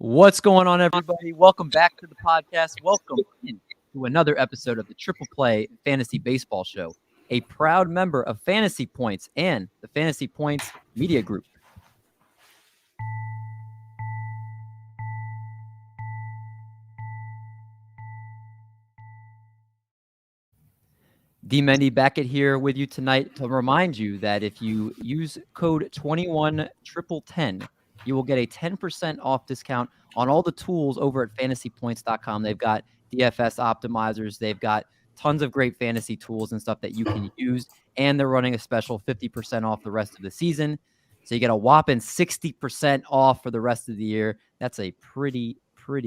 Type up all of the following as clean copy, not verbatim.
What's going on, everybody? Welcome back to the podcast. Welcome to another episode of the Triple Play Fantasy Baseball Show, a proud member of Fantasy Points and the Fantasy Points Media Group. D. Mendy Beckett here with you tonight to remind you that if you use code 211010, you will get a 10% off discount on all the tools over at fantasypoints.com. They've got DFS optimizers. They've got tons of great fantasy tools and stuff that you can use. And they're running a special 50% off the rest of the season. So you get a whopping 60% off for the rest of the year. That's a pretty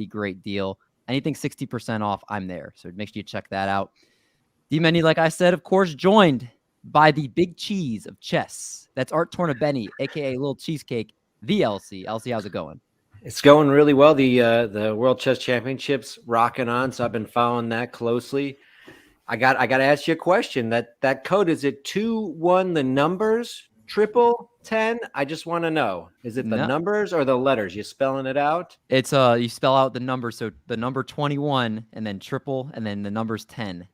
great deal. Anything 60% off, I'm there. So make sure you check that out. D-Mendy, like I said, of course, joined by the big cheese of chess. That's Art Tornabenny, a.k.a. Little Cheesecake, the LC. LC, how's it going? It's going really well. The World Chess Championships rocking on, so I've been following that closely. I got to ask you a question. That code, is it 2-1 the numbers, 1010? I just want to know. Is it the numbers or the letters? You spelling it out? It's you spell out the number, so the number 21 and then triple and then the numbers 10.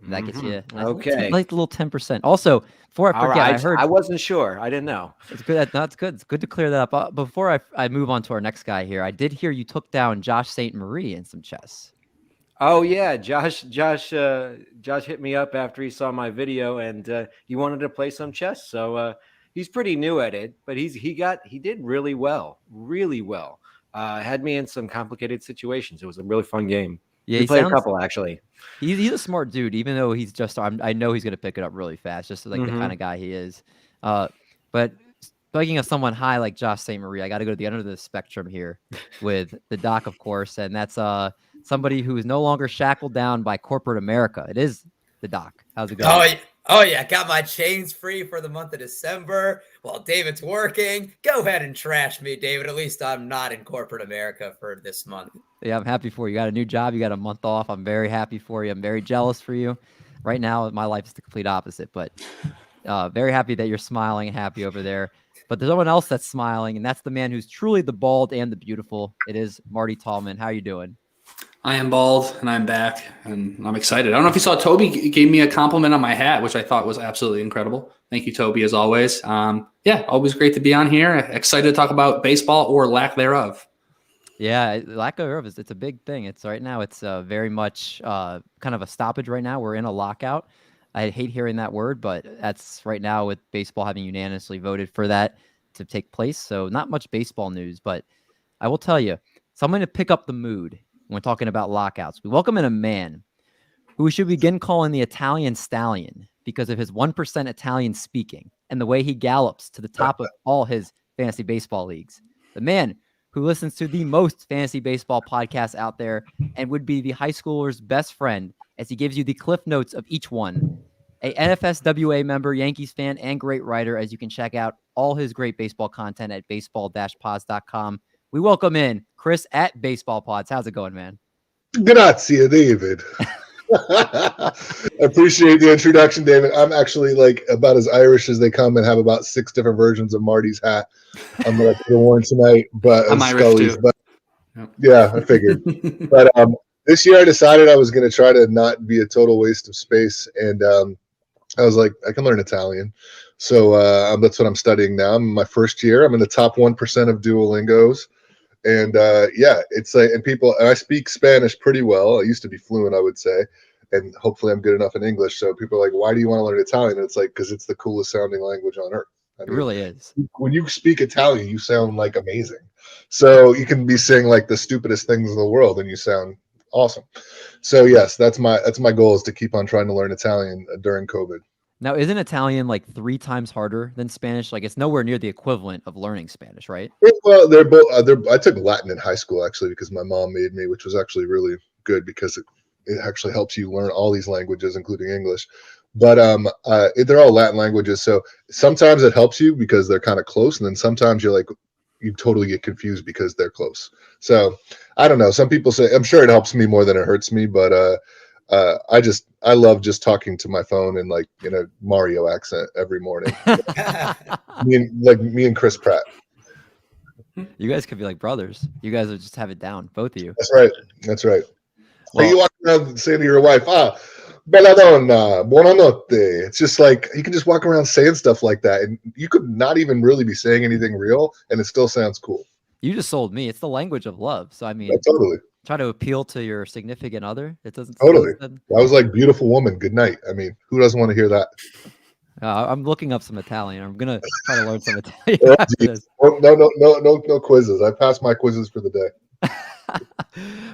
That gets you okay. Like a little 10%. Also, before I forget, I wasn't sure. I didn't know. It's good. That's good. It's good to clear that up. Before I move on to our next guy here, I did hear you took down Josh St. Marie in some chess. Oh yeah, Josh hit me up after he saw my video and he wanted to play some chess. So he's pretty new at it, but he did really well. Had me in some complicated situations. It was a really fun game. Yeah, he played a couple actually. He's a smart dude, even though he's just. I know he's going to pick it up really fast, just like the kind of guy he is. But speaking of someone high like Josh St. Marie, I got to go to the end of the spectrum here with the doc, of course, and that's somebody who is no longer shackled down by corporate America. It is the doc. How's it going? Oh yeah, got my chains free for the month of December while David's working. Go ahead and trash me, David. At least I'm not in corporate America for this month. Yeah, I'm happy for you. You got a new job. You got a month off. I'm very happy for you. I'm very jealous for you. Right now, my life is the complete opposite, but very happy that you're smiling and happy over there. But there's someone else that's smiling, and that's the man who's truly the bald and the beautiful. It is Marty Tallman. How are you doing? I am bald, and I'm back, and I'm excited. I don't know if you saw Toby gave me a compliment on my hat, which I thought was absolutely incredible. Thank you, Toby, as always. Yeah, always great to be on here. Excited to talk about baseball or lack thereof. Yeah, lack thereof it's a big thing. It's right now. It's very much kind of a stoppage right now. We're in a lockout. I hate hearing that word, but that's right now with baseball having unanimously voted for that to take place. So not much baseball news, but I will tell you, something to pick up the mood when talking about lockouts. We welcome in a man who we should begin calling the Italian Stallion because of his 1% Italian speaking and the way he gallops to the top of all his fantasy baseball leagues. The man who listens to the most fantasy baseball podcasts out there and would be the high schooler's best friend as he gives you the cliff notes of each one. A NFSWA member, Yankees fan, and great writer, as you can check out all his great baseball content at baseball-pods.com. We welcome in Chris at Baseball Pods. How's it going, man? Grazie, David. I appreciate the introduction, David. I'm actually like about as Irish as they come and have about 6 different versions of Marty's hat. I'm going to worn tonight, but I'm Irish too. But yeah, I figured. But this year I decided I was going to try to not be a total waste of space, and I was like, I can learn Italian. So that's what I'm studying now. I'm in my first year. I'm in the top 1% of Duolingos. And yeah, it's like, and I speak Spanish pretty well. I used to be fluent, I would say. And hopefully I'm good enough in English. So people are like, why do you want to learn Italian? And it's like, because it's the coolest sounding language on earth. I mean, it really is. When you speak Italian, you sound like amazing. So you can be saying like the stupidest things in the world and you sound awesome. So yes, that's my goal, is to keep on trying to learn Italian during COVID. Now, isn't Italian like 3 times harder than Spanish? Like, it's nowhere near the equivalent of learning Spanish, right? Well, they're both. I took Latin in high school actually because my mom made me, which was actually really good because it actually helps you learn all these languages, including English. But they're all Latin languages, so sometimes it helps you because they're kind of close, and then sometimes you totally get confused because they're close. So I don't know. Some people say, I'm sure it helps me more than it hurts me, but I love just talking to my phone in like in a Mario accent every morning. me and Chris Pratt. You guys could be like brothers. You guys would just have it down, both of you. That's right. That's right. Well, Like you walk around saying to your wife, bella donna, buonanotte. It's just like you can just walk around saying stuff like that, and you could not even really be saying anything real, and it still sounds cool. you just sold me. It's the language of love. So I mean, Yeah, totally. try to appeal to your significant other. It doesn't Totally. I was like, beautiful woman, good night. I mean, who doesn't want to hear that? I'm looking up some Italian. I'm gonna try to learn some Italian Oh, after this. No quizzes. I passed my quizzes for the day.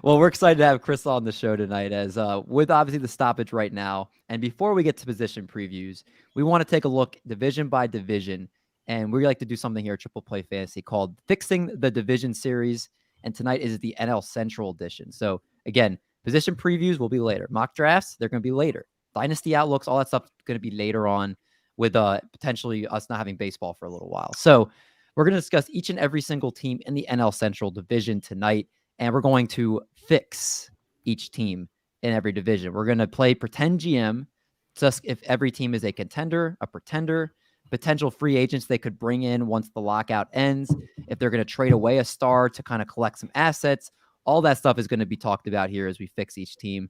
Well, we're excited to have Chris on the show tonight, as with obviously the stoppage right now. And before we get to position previews, we want to take a look division by division. And we like to do something here at Triple Play Fantasy called Fixing the Division Series. And tonight is the NL Central edition. So again, position previews will be later. Mock drafts, they're going to be later. Dynasty outlooks, all that stuff going to be later on, with potentially us not having baseball for a little while. So we're going to discuss each and every single team in the NL Central division tonight. And we're going to fix each team in every division. We're going to play pretend GM, just if every team is a contender, a pretender, potential free agents they could bring in once the lockout ends, if they're going to trade away a star to kind of collect some assets. All that stuff is going to be talked about here as we fix each team.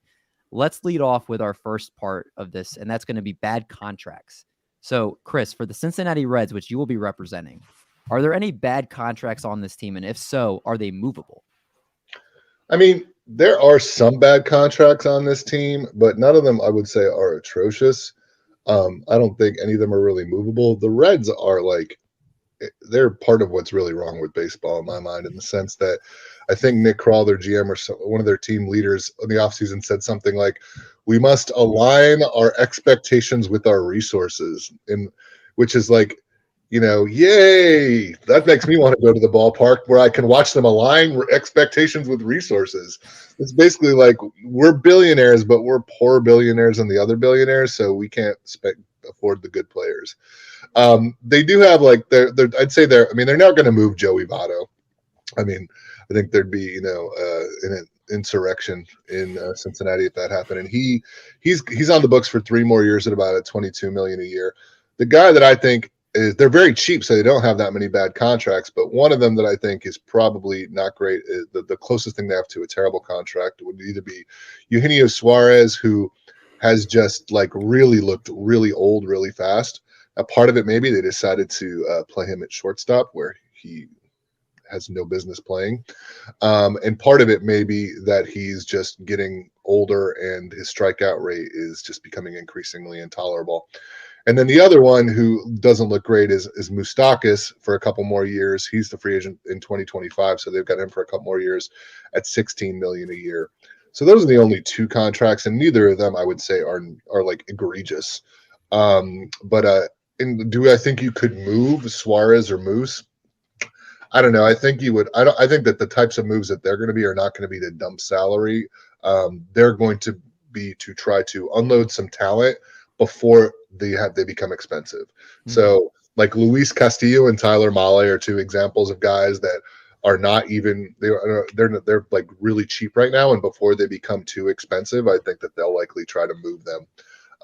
Let's lead off with our first part of this, and that's going to be bad contracts. So, Chris, for the Cincinnati Reds, which you will be representing, are there any bad contracts on this team? And if so, are they movable? I mean, there are some bad contracts on this team, but none of them I would say are atrocious. I don't think any of them are really movable. The Reds are like, they're part of what's really wrong with baseball in my mind, in the sense that I think Nick Krall, their GM, or one of their team leaders in the offseason said something like, we must align our expectations with our resources, and which is like, yay, that makes me want to go to the ballpark where I can watch them align expectations with resources. It's basically like, we're billionaires, but we're poor billionaires than the other billionaires, so we can't afford the good players. They do have I'd say they're not going to move Joey Votto. I mean, I think there'd be, an insurrection in Cincinnati if that happened. And he's on the books for 3 more years at about $22 million a year. The guy that I think they're very cheap, so they don't have that many bad contracts. But one of them that I think is probably not great, is the closest thing they have to a terrible contract would either be Eugenio Suarez, who has just really looked really old really fast. A part of it, maybe they decided to play him at shortstop where he has no business playing. And part of it may be that he's just getting older and his strikeout rate is just becoming increasingly intolerable. And then the other one who doesn't look great is Moustakas for a couple more years. He's the free agent in 2025, so they've got him for a couple more years at $16 million a year. So those are the only 2 contracts, and neither of them I would say are like egregious. But do I think you could move Suarez or Moose? I don't know. I think you would. I think that the types of moves that they're going to be are not going to be to dump salary. They're going to be to try to unload some talent before they become expensive. Mm-hmm. So like Luis Castillo and Tyler Mahle are 2 examples of guys that are not even they're like really cheap right now, and before they become too expensive, I think that they'll likely try to move them.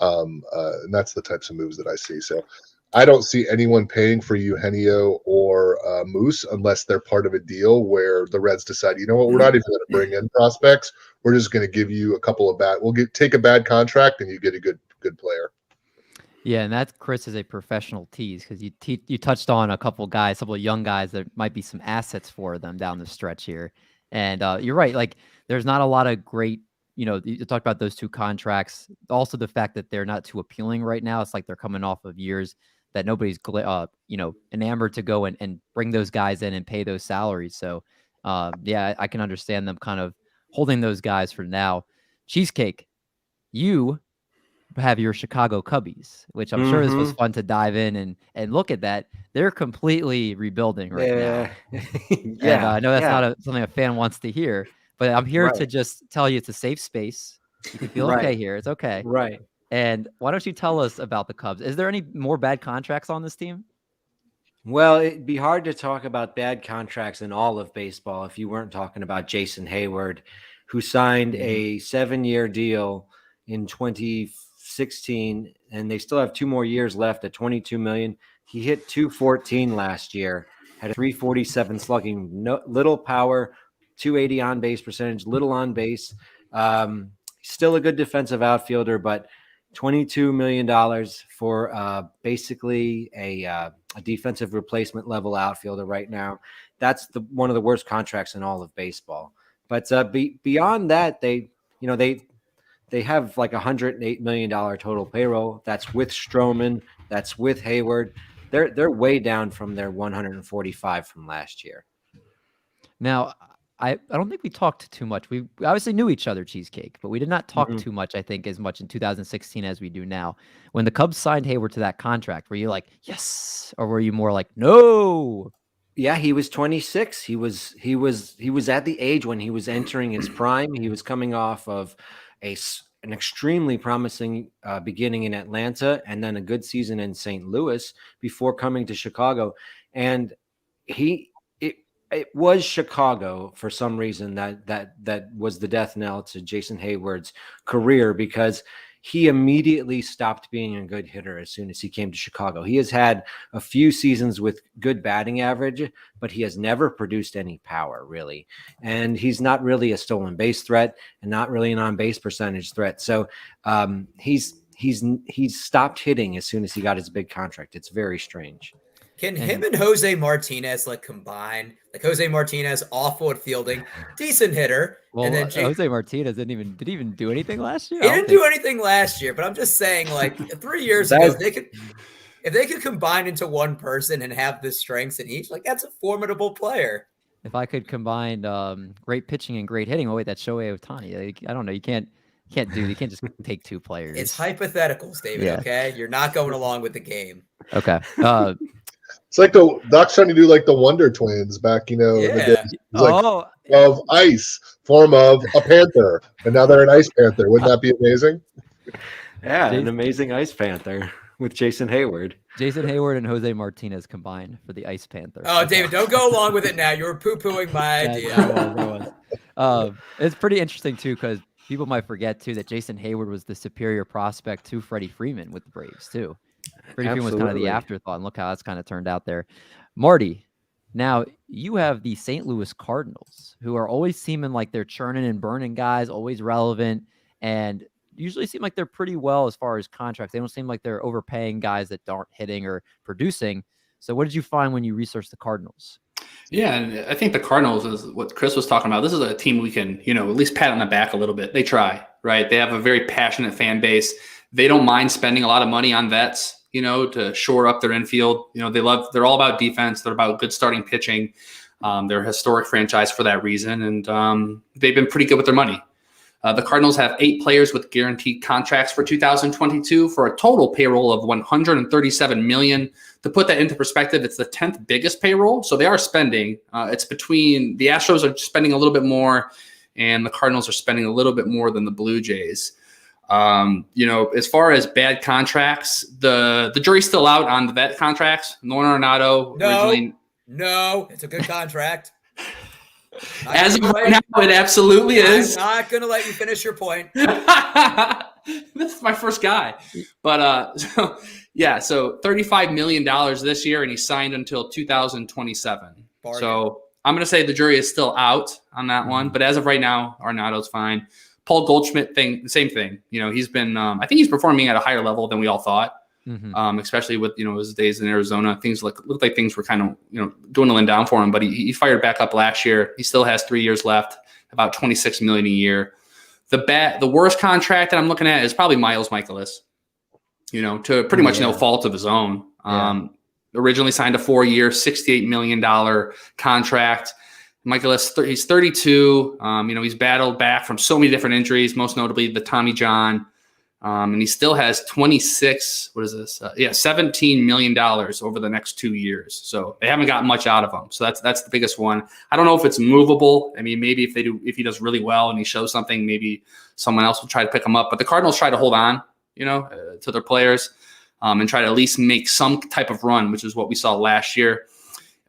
And that's the types of moves that I see. So I don't see anyone paying for Eugenio or Moose unless they're part of a deal where the Reds decide, we're not even going to bring in prospects. We're just going to give you a couple of take a bad contract and you get a good player. Yeah, and that, Chris, is a professional tease, because you touched on a couple of young guys that might be some assets for them down the stretch here. And you're right. Like, there's not a lot of great, you talked about those 2 contracts. Also, the fact that they're not too appealing right now. It's like they're coming off of years that nobody's, enamored to go and bring those guys in and pay those salaries. So, yeah, I can understand them kind of holding those guys for now. Cheesecake, you have your Chicago Cubbies, which I'm sure this was fun to dive in and look at that. They're completely rebuilding right now. Yeah, and I know that's not something a fan wants to hear, but I'm here to just tell you it's a safe space. You can feel okay here. It's okay. Right. And why don't you tell us about the Cubs? Is there any more bad contracts on this team? Well, it'd be hard to talk about bad contracts in all of baseball if you weren't talking about Jason Hayward, who signed a 7-year deal in 2016, and they still have 2 more years left at $22 million. He hit 214 last year. had a 347 slugging, little power, 280 on base percentage, little on base. Still a good defensive outfielder, but $22 million for basically a defensive replacement level outfielder right now. That's one of the worst contracts in all of baseball. But beyond that, they have like $108 million total payroll. That's with Stroman. That's with Hayward. They're way down from their 145 from last year. Now, I don't think we talked too much. We obviously knew each other, Cheesecake, but we did not talk too much, I think, as much in 2016 as we do now. When the Cubs signed Hayward to that contract, were you like, yes? Or were you more like, no? Yeah, he was 26. He was at the age when he was entering his prime. He was coming off of an extremely promising beginning in Atlanta and then a good season in St. Louis before coming to Chicago. And it was Chicago for some reason that was the death knell to Jason Hayward's career, because he immediately stopped being a good hitter as soon as he came to Chicago. He has had a few seasons with good batting average, but he has never produced any power, really. And he's not really a stolen base threat and not really an on-base percentage threat. So he's stopped hitting as soon as he got his big contract. It's very strange. Can him and Jose Martinez combine? Like Jose Martinez, awful at fielding, decent hitter. Well, and then Jose Martinez didn't even do anything last year. He didn't do anything last year, but I'm just saying, 3 years ago, if they could combine into one person and have the strengths in each, that's a formidable player. If I could combine great pitching and great hitting, that's Shohei Ohtani. I don't know. You can't just take two players. It's hypotheticals, David. Yeah. Okay, you're not going along with the game. Okay. It's like Doc's trying to do like the Wonder Twins back, the days. Of ice, form of a panther, and now they're an ice panther. Wouldn't that be amazing? Yeah, an amazing ice panther with Jason Hayward. Jason Hayward and Jose Martinez combined for the Ice Panther. Oh, David, don't go along with it now. You were poo-pooing my idea. That was. It's pretty interesting, too, because people might forget, too, that Jason Hayward was the superior prospect to Freddie Freeman with the Braves, too. Freddie Freeman was kind of the afterthought, and look how that's kind of turned out there. Marty, now you have the St. Louis Cardinals, who are always seeming like they're churning and burning guys, always relevant, and usually seem like they're pretty well as far as contracts. They don't seem like they're overpaying guys that aren't hitting or producing. So what did you find when you researched the Cardinals? Yeah, and I think the Cardinals is what Chris was talking about. This is a team we can, at least pat on the back a little bit. They try, right? They have a very passionate fan base. They don't mind spending a lot of money on vets, to shore up their infield. They're all about defense. They're about good starting pitching. They're a historic franchise for that reason. And they've been pretty good with their money. The Cardinals have 8 players with guaranteed contracts for 2022 for a total payroll of $137 million. To put that into perspective, it's the 10th biggest payroll. So they are spending. It's between the Astros are spending a little bit more, and the Cardinals are spending a little bit more than the Blue Jays. As far as bad contracts, the jury's still out on the vet contracts. Nolan Arenado No, it's a good contract. As of right now, it absolutely is. I'm not going to let you finish your point. This is my first guy. But, so $35 million this year, and he signed until 2027. Bargain. So I'm going to say the jury is still out on that one. But as of right now, Arenado's fine. Paul Goldschmidt same thing. He's been, I think he's performing at a higher level than we all thought. Especially with, his days in Arizona. Things looked like things were kind of, dwindling down for him, but he fired back up last year. He still has 3 years left, about $26 million a year. The worst contract that I'm looking at is probably Miles Michaelis, to pretty much no fault of his own. Originally signed a 4-year, $68 million contract. Michaelis, he's 32. He's battled back from so many different injuries, most notably the Tommy John. And he still has $17 million over the next 2 years. So they haven't gotten much out of him. So that's the biggest one. I don't know if it's movable. I mean, maybe if he does really well and he shows something, maybe someone else will try to pick him up. But the Cardinals try to hold on, to their players, and try to at least make some type of run, which is what we saw last year.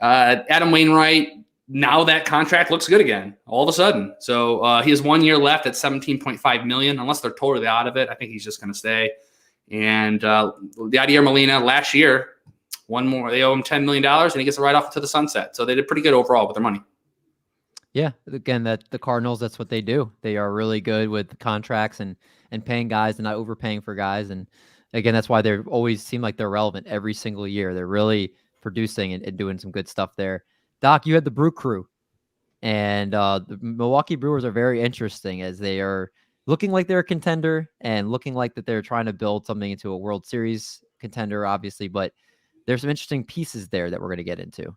Adam Wainwright, now that contract looks good again, all of a sudden. So he has 1 year left at $17.5 million. Unless they're totally out of it, I think he's just going to stay. And Yadier Molina last year one more. They owe him $10 million, and he gets to ride off to the sunset. So they did pretty good overall with their money. Yeah, again, that the Cardinals, that's what they do. They are really good with contracts and paying guys and not overpaying for guys. And again, that's why they always seem like they're relevant every single year. They're really producing and doing some good stuff there. Doc, you had the Brew Crew, and the Milwaukee Brewers are very interesting as they are looking like they're a contender and looking like that they're trying to build something into a World Series contender, obviously. But there's some interesting pieces there that we're going to get into.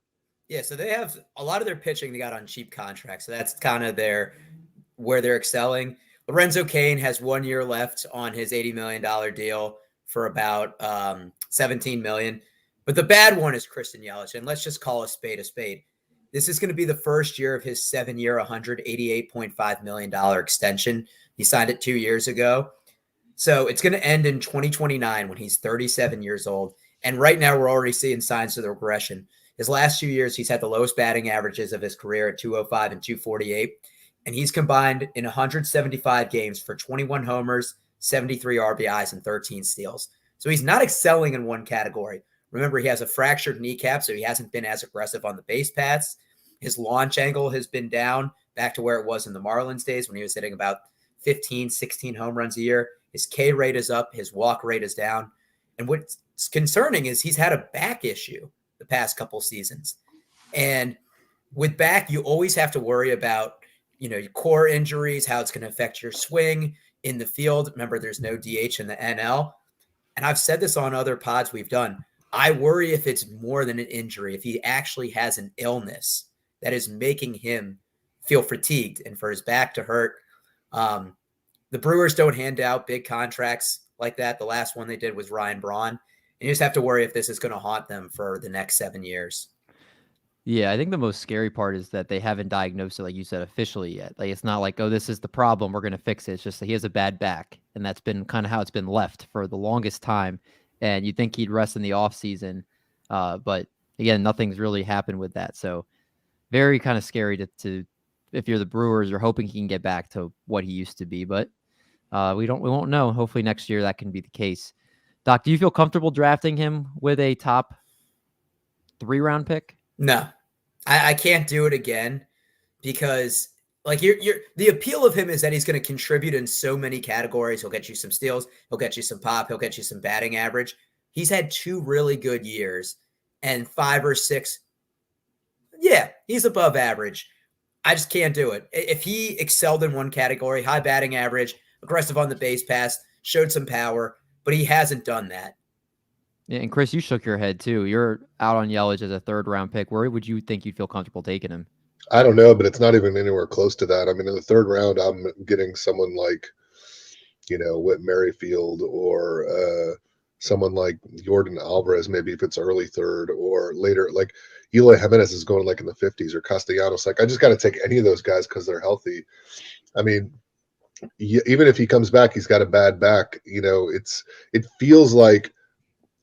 Yeah, so they have a lot of their pitching they got on cheap contracts. So that's kind of where they're excelling. Lorenzo Cain has 1 year left on his $80 million deal for about $17 million. But the bad one is Christian Yelich, and let's just call a spade a spade. This is going to be the first year of his 7-year, $188.5 million extension. He signed it 2 years ago. So it's going to end in 2029 when he's 37 years old. And right now we're already seeing signs of the regression. His last 2 years, he's had the lowest batting averages of his career at 205 and 248. And he's combined in 175 games for 21 homers, 73 RBIs, and 13 steals. So he's not excelling in one category. Remember, he has a fractured kneecap, so he hasn't been as aggressive on the base paths. His launch angle has been down back to where it was in the Marlins days when he was hitting about 15, 16 home runs a year. His K rate is up. His walk rate is down. And what's concerning is he's had a back issue the past couple seasons. And with back, you always have to worry about, your core injuries, how it's going to affect your swing in the field. Remember, there's no DH in the NL. And I've said this on other pods we've done. I worry if it's more than an injury, if he actually has an illness that is making him feel fatigued and for his back to hurt. The Brewers don't hand out big contracts like that. The last one they did was Ryan Braun. And you just have to worry if this is going to haunt them for the next 7 years. Yeah, I think the most scary part is that they haven't diagnosed it, like you said, officially yet. Like, it's not like, oh, this is the problem, we're going to fix it. It's just that he has a bad back, and that's been kind of how it's been left for the longest time. And you'd think he'd rest in the offseason. But, again, nothing's really happened with that. So very kind of scary to if you're the Brewers, you're hoping he can get back to what he used to be. But we won't know. Hopefully next year that can be the case. Doc, do you feel comfortable drafting him with a top 3-round pick? No, I can't do it again because like the appeal of him is that he's going to contribute in so many categories. He'll get you some steals. He'll get you some pop. He'll get you some batting average. He's had 2 really good years and 5 or 6. Yeah, he's above average. I just can't do it. If he excelled in one category, high batting average, aggressive on the base pass, showed some power, but he hasn't done that. Yeah, and Chris, you shook your head too. You're out on Yelich as a 3rd-round pick. Where would you think you'd feel comfortable taking him? I don't know, but it's not even anywhere close to that. I mean, in the 3rd round, I'm getting someone like, Whit Merrifield or someone like Jordan Alvarez, maybe if it's early 3rd or later. Like Eloy Jimenez is going like in the 50s or Castellanos. Like I just got to take any of those guys because they're healthy. I mean, even if he comes back, he's got a bad back. It feels like,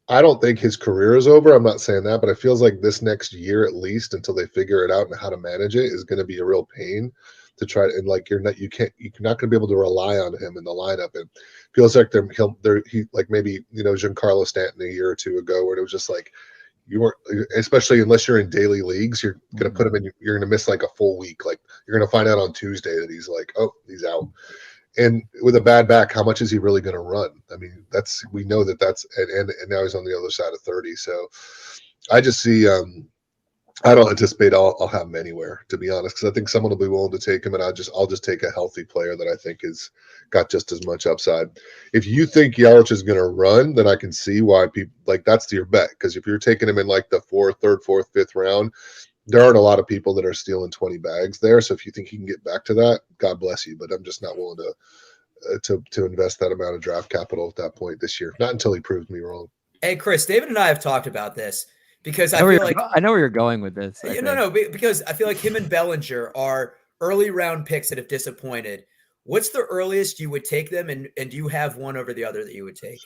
I don't think his career is over. I'm not saying that, but it feels like this next year at least, until they figure it out and how to manage it, is going to be a real pain to try. And like you're not going to be able to rely on him in the lineup. And it feels like he like maybe Giancarlo Stanton a year or 2 ago, where it was just like you weren't, especially unless you're in daily leagues, you're going to put him in. You're going to miss like a full week. Like you're going to find out on Tuesday that he's like, oh, he's out. And with a bad back, how much is he really going to run? I mean, we know that's and now he's on the other side of 30. So I just see I don't anticipate I'll have him anywhere, to be honest, because I think someone will be willing to take him, and I'll just take a healthy player that I think is got just as much upside. If you think Yelich is going to run, then I can see why people like that's your bet, because if you're taking him in like the 3rd, 4th, 5th round, there aren't a lot of people that are stealing 20 bags there. So if you think he can get back to that, God bless you. But I'm just not willing to invest that amount of draft capital at that point this year. Not until he proves me wrong. Hey, Chris, David and I have talked about this because I know where you're going with this. Because I feel like him and Bellinger are early round picks that have disappointed. What's the earliest you would take them, and do you have one over the other that you would take?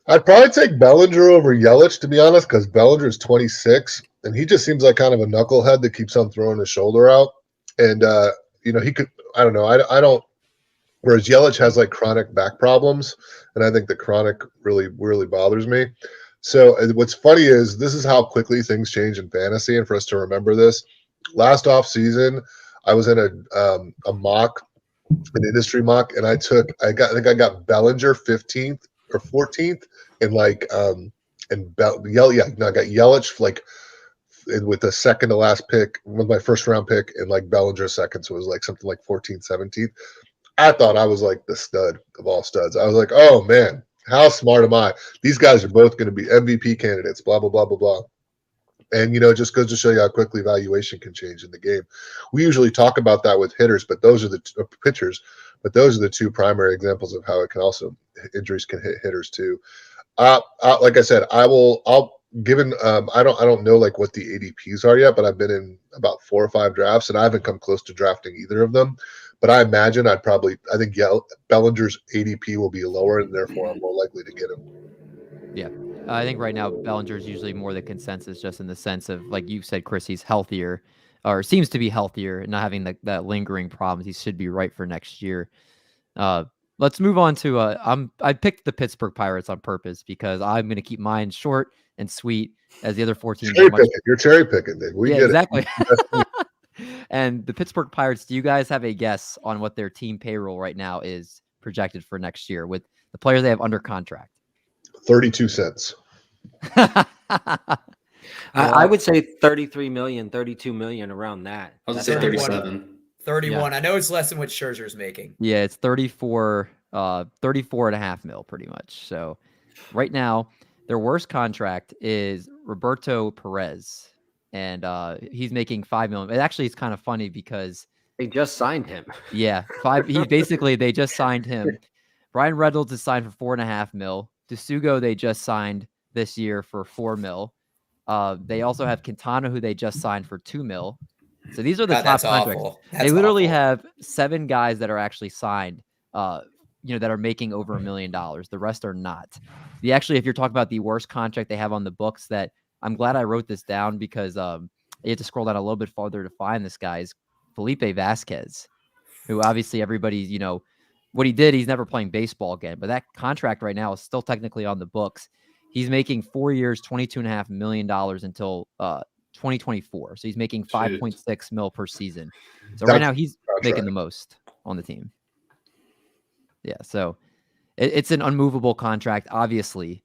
I'd probably take Bellinger over Yelich, to be honest, because Bellinger is 26, and he just seems like kind of a knucklehead that keeps on throwing his shoulder out. And, he could – I don't know. I don't – whereas Yelich has, like, chronic back problems, and I think the chronic really, really bothers me. So what's funny is this is how quickly things change in fantasy, and for us to remember this. Last off season, I was in a mock, an industry mock, and I think I got Bellinger 15th or 14th, and I got Yelich like with the second to last pick with my first round pick, and like Bellinger second, so it was like something like 14th, 17th. I thought I was like the stud of all studs. I was like, oh man, how smart am I? These guys are both going to be MVP candidates, blah, blah, blah, blah, blah. And, it just goes to show you how quickly valuation can change in the game. We usually talk about that with hitters, but those are the pitchers, but those are the two primary examples of how it can also, injuries can hit hitters too. Like I said, I don't know like what the ADPs are yet, but I've been in about 4 or 5 drafts and I haven't come close to drafting either of them. But I imagine I think Bellinger's ADP will be lower, and therefore I'm more likely to get him. Yeah. I think right now Bellinger is usually more the consensus, just in the sense of, like you said, Chris, he's healthier, or seems to be healthier, and not having that lingering problems. He should be right for next year. Let's move on to I picked the Pittsburgh Pirates on purpose because I'm going to keep mine short and sweet, as the other 4 teams. You're cherry picking, Dave. We get exactly. And the Pittsburgh Pirates, do you guys have a guess on what their team payroll right now is projected for next year with the players they have under contract? 32 cents. I would say 33 million, 32 million, around that. I was going to say 37. 31. Yeah. I know it's less than what Scherzer's making. Yeah, it's 34.5 mil pretty much. So right now, their worst contract is Roberto Perez. And he's making $5 million. Actually, it's kind of funny because they just signed him. Yeah, they just signed him. Brian Reynolds is signed for $4.5 million. DeSugo they just signed this year for $4 million. They also have Quintana, who they just signed for $2 million. So these are the top contracts. They literally have 7 guys that are actually signed, that are making over $1 million. The rest are not. If you're talking about the worst contract they have on the books, that I'm glad I wrote this down because you had to scroll down a little bit farther to find this guy, is Felipe Vazquez, who obviously everybody's, what he did, he's never playing baseball again. But that contract right now is still technically on the books. He's making 4 years, $22.5 million until 2024. So he's making 5.6 mil per season. So right now he's making the most on the team. Yeah, so it's an unmovable contract, obviously.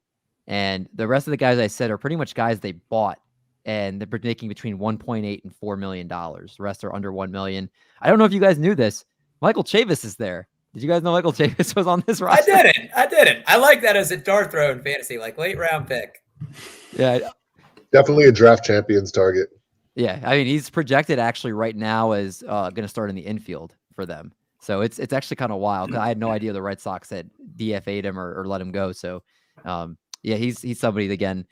And the rest of the guys I said are pretty much guys they bought, and they're making between $1.8 and $4 million. The rest are under $1 million. I don't know if you guys knew this. Michael Chavis is there. Did you guys know Michael Chavis was on this roster? I didn't. I like that as a dart throw in fantasy, like late round pick. Yeah. Definitely a draft champions target. Yeah. I mean, he's projected actually right now as going to start in the infield for them. So it's actually kind of wild, because I had no idea the Red Sox had DFA'd him or let him go. So, yeah, he's somebody, again,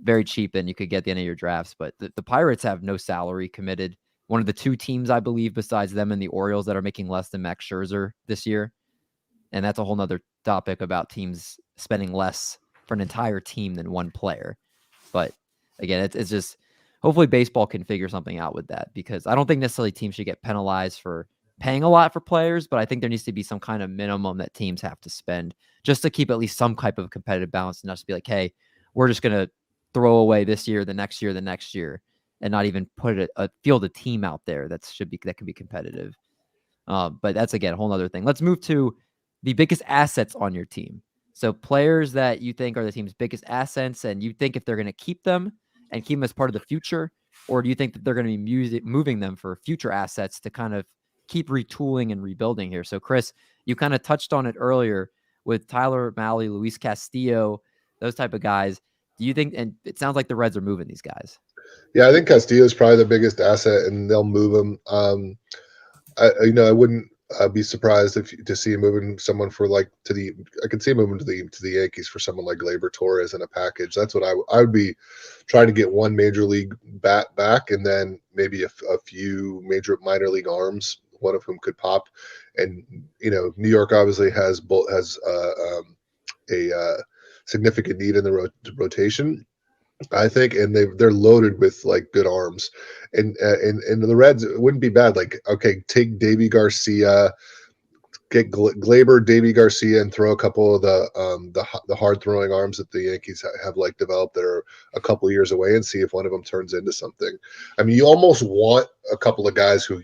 very cheap, and you could get at the end of your drafts. But the Pirates have no salary committed. One of the 2 teams, I believe, besides them and the Orioles, that are making less than Max Scherzer this year. And that's a whole nother topic about teams spending less for an entire team than one player. But again, it's just, hopefully baseball can figure something out with that, because I don't think necessarily teams should get penalized for paying a lot for players, but I think there needs to be some kind of minimum that teams have to spend just to keep at least some type of competitive balance, and not just be like, hey, we're just going to throw away this year, the next year, and not even put a field a team out there that can be competitive. But that's, again, a whole other thing. Let's move to the biggest assets on your team. So players that you think are the team's biggest assets, and you think if they're going to keep them and keep them as part of the future, or do you think that they're going to be moving them for future assets to kind of keep retooling and rebuilding here? So Chris, you kind of touched on it earlier with Tyler Mahle, Luis Castillo, those type of guys. Do you think, and it sounds like the Reds are moving these guys? Yeah, I think Castillo is probably the biggest asset, and they'll move him. I wouldn't be surprised to see him moving someone for I could see him moving to the Yankees for someone like Gleyber Torres in a package. That's what I would be trying to get one major league bat back, and then maybe a few minor league arms, one of whom could pop. And New York obviously has a significant need in the rotation, I think, and they're loaded with good arms, and the Reds, it wouldn't be bad. Take Davy Garcia, get Glaber, Davy Garcia, and throw a couple of the hard throwing arms that the Yankees have like developed that are a couple years away, and see if one of them turns into something. I mean, you almost want a couple of guys who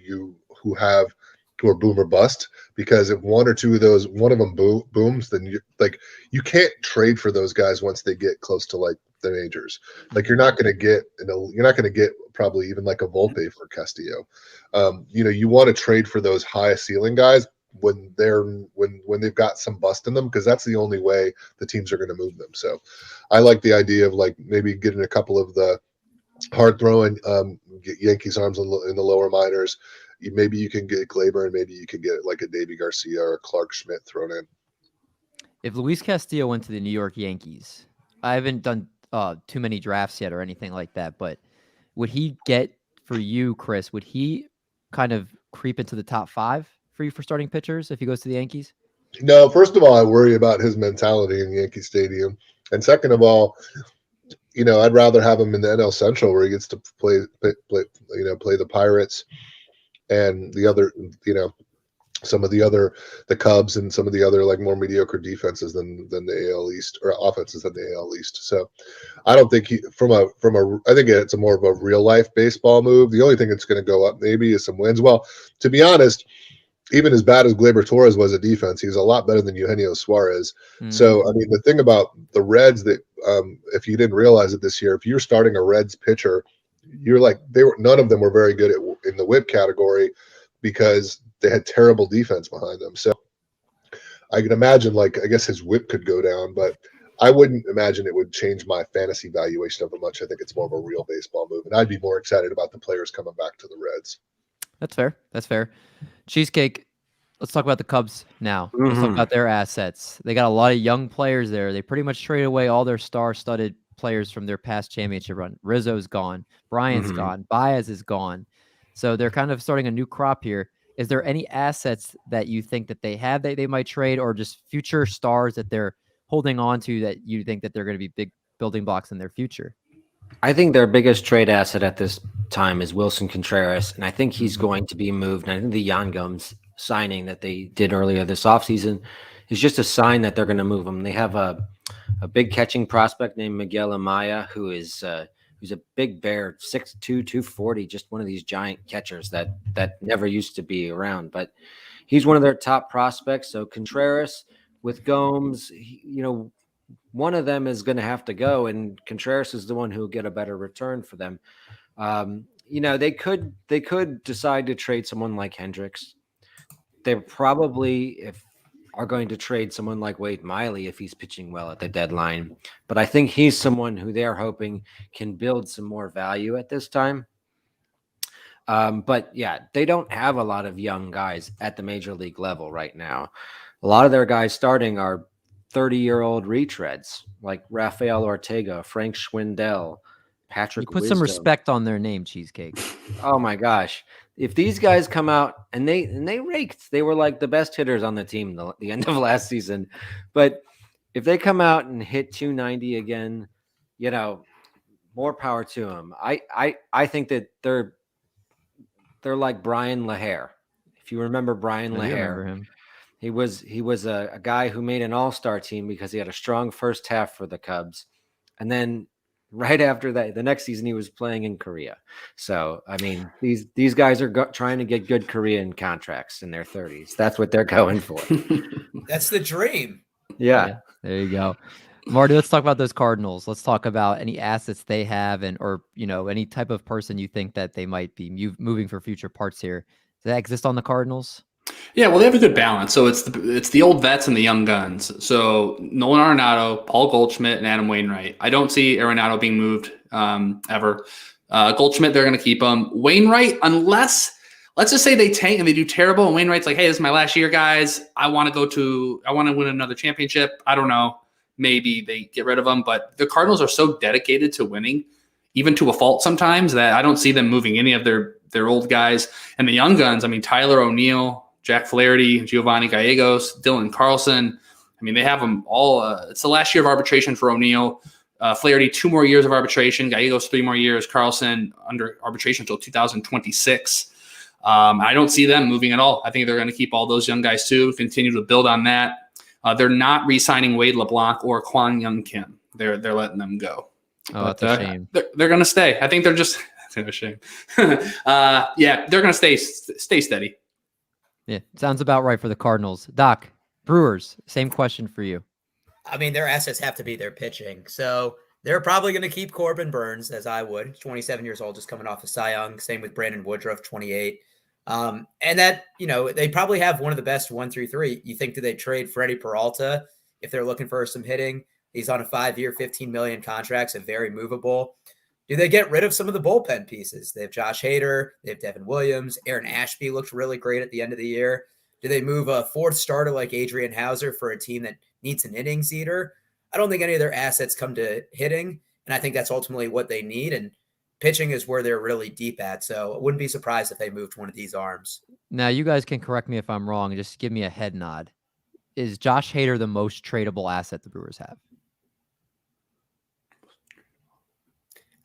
are boom or bust, because if one or two of those, one of them booms, then you can't trade for those guys once they get close to like the majors. Like you're not going to get probably even like a Volpe for Castillo. You want to trade for those high ceiling guys when they've got some bust in them, because that's the only way the teams are going to move them. So I like the idea of like maybe getting a couple of the hard throwing Yankees arms in the lower minors. Maybe you can get Glaber, and maybe you can get like a Davy Garcia or a Clark Schmidt thrown in. If Luis Castillo went to the New York Yankees, I haven't done too many drafts yet or anything like that, but would he get, for you, Chris, would he kind of creep into the top 5 for you for starting pitchers if he goes to the Yankees? No, first of all, I worry about his mentality in Yankee Stadium. And second of all, I'd rather have him in the NL Central, where he gets to play the Pirates and the other, some of the Cubs and some of the other like more mediocre defenses than the AL East, or offenses than the AL East. So I don't think I think it's more of a real life baseball move. The only thing that's going to go up maybe is some wins. Well, to be honest, even as bad as Gleyber Torres was a defense, he's a lot better than Eugenio Suarez. Mm-hmm. So, I mean, the thing about the Reds that if you didn't realize it this year, if you're starting a Reds pitcher, you're like, none of them were very good in the whip category, because they had terrible defense behind them. So I can imagine, I guess his whip could go down, but I wouldn't imagine it would change my fantasy valuation of it much. I think it's more of a real baseball move, and I'd be more excited about the players coming back to the Reds. That's fair. Cheesecake, let's talk about the Cubs now. Mm-hmm. Let's talk about their assets. They got a lot of young players there. They pretty much traded away all their star-studded players from their past championship run. Rizzo's gone. Bryant's gone. Baez is gone. So they're kind of starting a new crop here. Is there any assets that you think that they have that they might trade, or just future stars that they're holding on to that you think that they're going to be big building blocks in their future? I think their biggest trade asset at this time is Wilson Contreras, and I think he's going to be moved. And I think the Jan Gums signing that they did earlier this offseason is just a sign that they're going to move him. They have a big catching prospect named Miguel Amaya, who's a big bear, 6'2", 240, just one of these giant catchers that never used to be around. But he's one of their top prospects. So Contreras with Gomes, one of them is going to have to go, and Contreras is the one who will get a better return for them. They could decide to trade someone like Hendricks. They probably are going to trade someone like Wade Miley if he's pitching well at the deadline. But I think he's someone who they're hoping can build some more value at this time. But yeah, they don't have a lot of young guys at the major league level right now. A lot of their guys starting are 30-year-old retreads like Rafael Ortega, Frank Schwindel, Patrick. You put some respect on their name, Cheesecake. Oh my gosh. If these guys come out and they raked, they were like the best hitters on the team the end of last season. But if they come out and hit 290 again, more power to them. I think that they're like Brian LaHair. If you remember Brian LaHair, he was a guy who made an all-star team because he had a strong first half for the Cubs. And then right after that, the next season, he was playing in Korea. So, I mean, these guys are trying to get good Korean contracts in their 30s. That's what they're going for. That's the dream. Yeah. There you go. Marty, let's talk about those Cardinals. Let's talk about any assets they have or any type of person you think that they might be moving for future parts here. Does that exist on the Cardinals? Yeah, well, they have a good balance. So it's the old vets and the young guns. So Nolan Arenado, Paul Goldschmidt, and Adam Wainwright. I don't see Arenado being moved ever. Goldschmidt, they're going to keep him. Wainwright, unless let's just say they tank and they do terrible, and Wainwright's like, hey, this is my last year, guys. I want to win another championship. I don't know. Maybe they get rid of him, but the Cardinals are so dedicated to winning, even to a fault sometimes, that I don't see them moving any of their old guys. And the young guns, I mean, Tyler O'Neill, Jack Flaherty, Giovanni Gallegos, Dylan Carlson. I mean, they have them all. It's the last year of arbitration for O'Neill. Flaherty, 2 more years of arbitration. Gallegos, 3 more years. Carlson under arbitration until 2026. I don't see them moving at all. I think they're going to keep all those young guys too, continue to build on that. They're not re-signing Wade LeBlanc or Kwon Young Kim. They're letting them go. Oh, that's a shame. They're going to stay. I think they're just a shame. Yeah, they're going to stay steady. Yeah, sounds about right for the Cardinals. Doc, Brewers, same question for you. I mean, their assets have to be their pitching. So they're probably going to keep Corbin Burns, as I would. He's 27 years old, just coming off of Cy Young. Same with Brandon Woodruff, 28. And that, they probably have one of the best 1 through 3. You think that they trade Freddie Peralta if they're looking for some hitting? He's on a 5-year, $15 million contract, so very movable. Do they get rid of some of the bullpen pieces? They have Josh Hader, they have Devin Williams, Aaron Ashby looked really great at the end of the year. Do they move a fourth starter like Adrian Hauser for a team that needs an innings eater? I don't think any of their assets come to hitting, and I think that's ultimately what they need. And pitching is where they're really deep at, so I wouldn't be surprised if they moved one of these arms. Now, you guys can correct me if I'm wrong and just give me a head nod. Is Josh Hader the most tradable asset the Brewers have?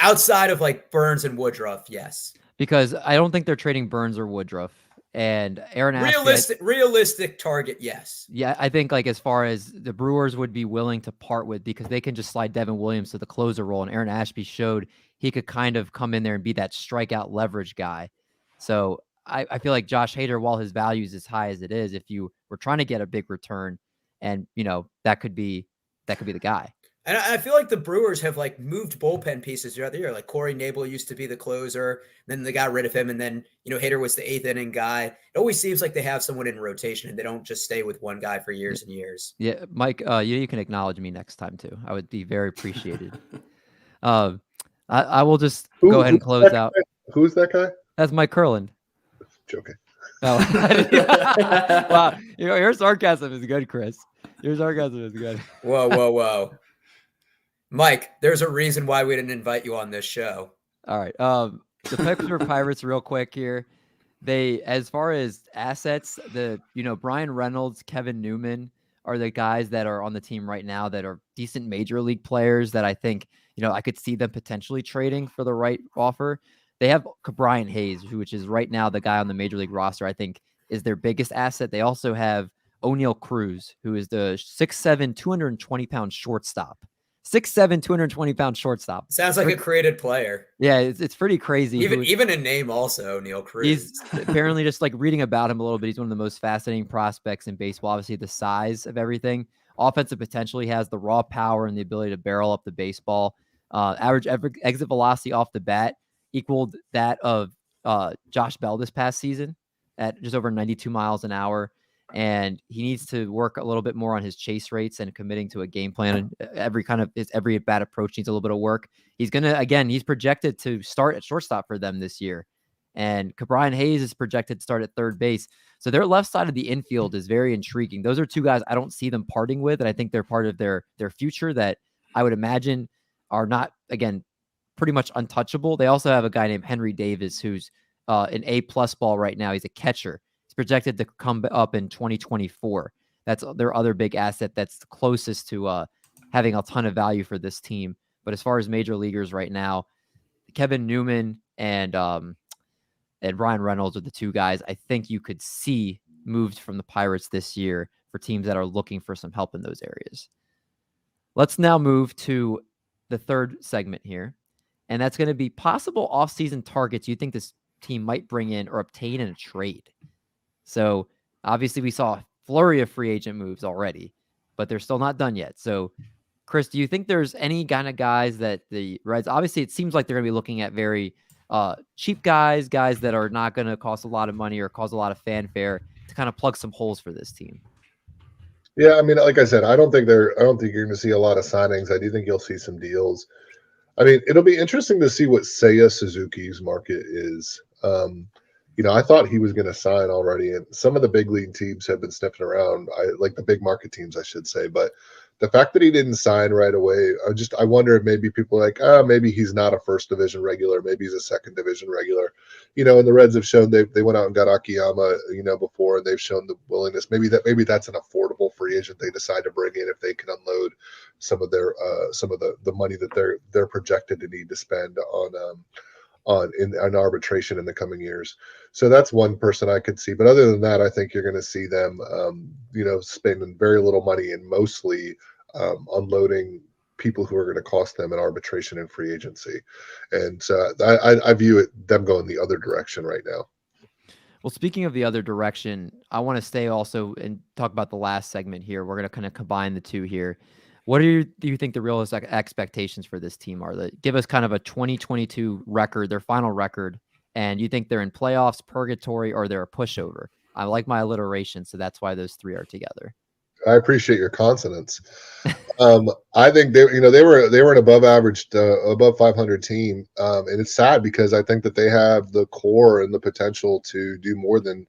Outside of like Burns and Woodruff, yes. Because I don't think they're trading Burns or Woodruff. And Aaron Ashby, realistic target, yes. Yeah, I think like as far as the Brewers would be willing to part with, because they can just slide Devin Williams to the closer role, and Aaron Ashby showed he could kind of come in there and be that strikeout leverage guy. So I feel like Josh Hader, while his value is as high as it is, if you were trying to get a big return, and that could be the guy. And I feel like the Brewers have like moved bullpen pieces throughout the year. Like Corey Knebel used to be the closer, then they got rid of him, and then Hader was the 8th inning guy. It always seems like they have someone in rotation, and they don't just stay with one guy for years and years. Yeah, Mike, you can acknowledge me next time too. I would be very appreciated. I will just go ahead and close out. Who's that guy? That's Mike Curland. Joking. Oh, wow, your sarcasm is good, Chris. Your sarcasm is good. Whoa. Mike, there's a reason why we didn't invite you on this show. All right. The Pittsburgh Pirates, real quick here. They, as far as assets, Brian Reynolds, Kevin Newman are the guys that are on the team right now that are decent major league players that I think, I could see them potentially trading for the right offer. They have Brian Hayes, which is right now the guy on the major league roster, I think is their biggest asset. They also have O'Neal Cruz, who is the 6'7", 220-pound shortstop. 6'7", 220-pound shortstop. Sounds like a created player. Yeah, it's pretty crazy. Even a name also, O'Neal Cruz. He's apparently, just like reading about him a little bit, he's one of the most fascinating prospects in baseball. Obviously, the size of everything. Offensive potential, he has the raw power and the ability to barrel up the baseball. Average exit velocity off the bat equaled that of Josh Bell this past season at just over 92 miles an hour. And he needs to work a little bit more on his chase rates and committing to a game plan. Every at bat approach needs a little bit of work. He's projected to start at shortstop for them this year. And Brian Hayes is projected to start at third base. So their left side of the infield is very intriguing. Those are two guys I don't see them parting with. And I think they're part of their future that I would imagine are not, again, pretty much untouchable. They also have a guy named Henry Davis, who's an A+ ball right now. He's a catcher. Projected to come up in 2024. That's their other big asset that's closest to having a ton of value for this team. But as far as major leaguers right now, Kevin Newman and Ryan Reynolds are the two guys I think you could see moved from the Pirates this year for teams that are looking for some help in those areas. Let's now move to the third segment here, and that's going to be possible offseason targets you think this team might bring in or obtain in a trade. So obviously we saw a flurry of free agent moves already, but they're still not done yet. So Chris, do you think there's any kind of guys that the Reds, obviously it seems like they're going to be looking at very cheap guys that are not going to cost a lot of money or cause a lot of fanfare to kind of plug some holes for this team? Yeah, I mean, like I said, I don't think you're going to see a lot of signings. I do think you'll see some deals. I mean, it'll be interesting to see what Seiya Suzuki's market is. I thought he was going to sign already, and some of the big league teams have been sniffing around. Like the big market teams, I should say. But the fact that he didn't sign right away, I wonder if maybe people are like, maybe he's not a first division regular, maybe he's a second division regular. And the Reds have shown they went out and got Akiyama, before, and they've shown the willingness. Maybe that's an affordable free agent they decide to bring in if they can unload some of their the money that they're projected to need to spend in arbitration in the coming years. So that's one person I could see. But other than that, I think you're going to see them, spending very little money and mostly unloading people who are going to cost them in arbitration and free agency. And I view them going the other direction right now. Well, speaking of the other direction, I want to stay also and talk about the last segment here. We're going to kind of combine the two here. What do you think the realistic expectations for this team are? Give us kind of a 2022 record, their final record, and you think they're in playoffs, purgatory, or they're a pushover? I like my alliteration, so that's why those three are together. I appreciate your consonants. I think they were an above average, above 500 team, and it's sad because I think that they have the core and the potential to do more than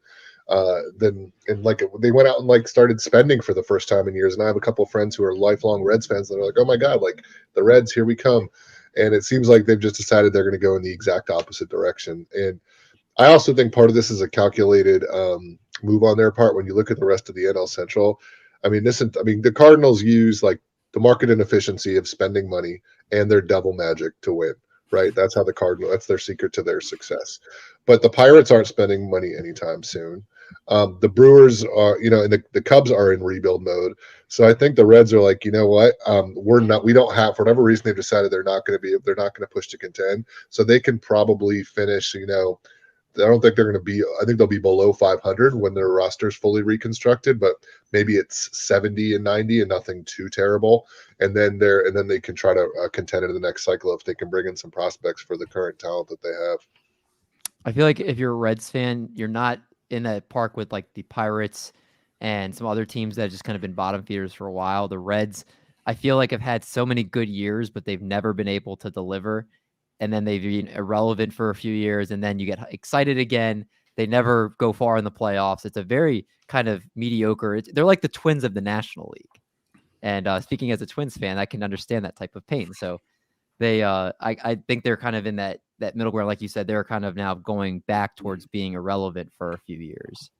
they went out and like started spending for the first time in years. And I have a couple of friends who are lifelong Reds fans that are like, oh my God, like the Reds, here we come. And it seems like they've just decided they're going to go in the exact opposite direction. And I also think part of this is a calculated move on their part. When you look at the rest of the NL Central, the Cardinals use like the market inefficiency of spending money and their devil magic to win, right? That's how that's their secret to their success. But the Pirates aren't spending money anytime soon. The Brewers are, and the Cubs are in rebuild mode. So I think the Reds are like, you know what? We don't have, for whatever reason, they've decided they're not going to push to contend. So they can probably finish, I don't think they're going to be, I think they'll be below 500 when their roster's fully reconstructed, but maybe it's 70 and 90 and nothing too terrible. And then they can try to contend in the next cycle if they can bring in some prospects for the current talent that they have. I feel like if you're a Reds fan, you're not in that park with like the Pirates and some other teams that have just kind of been bottom feeders for a while. The Reds, I feel like have had so many good years, but they've never been able to deliver. And then they've been irrelevant for a few years, and then you get excited again. They never go far in the playoffs. It's a very kind of mediocre. They're like the Twins of the National League. And speaking as a Twins fan, I can understand that type of pain. So they, I think they're kind of in that middle ground, like you said. They're kind of now going back towards being irrelevant for a few years.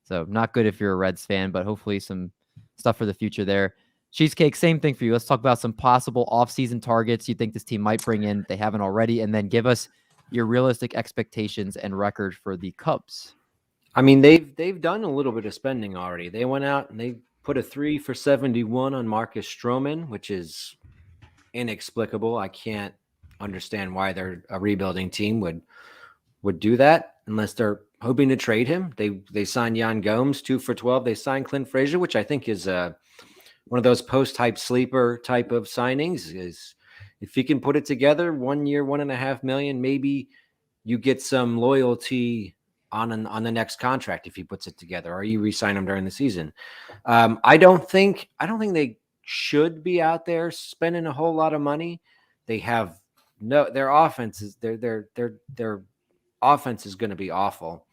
So not good if you're a Reds fan, but hopefully some stuff for the future there. Cheesecake, same thing for you. Let's talk about some possible offseason targets you think this team might bring in. They haven't already. And then give us your realistic expectations and record for the Cubs. I mean, they've done a little bit of spending already. They went out and they put a 3 for $71 on Marcus Stroman, which is inexplicable. I can't understand why they're a rebuilding team would do that unless they're hoping to trade him. They signed Yan Gomes 2 for $12. They signed Clint Frazier, which I think is one of those post-type sleeper type of signings. Is if he can put it together, 1 year, $1.5 million, maybe you get some loyalty on the next contract if he puts it together, or you re-sign him during the season. I don't think they should be out there spending a whole lot of money. They have their offense is their offense is going to be awful.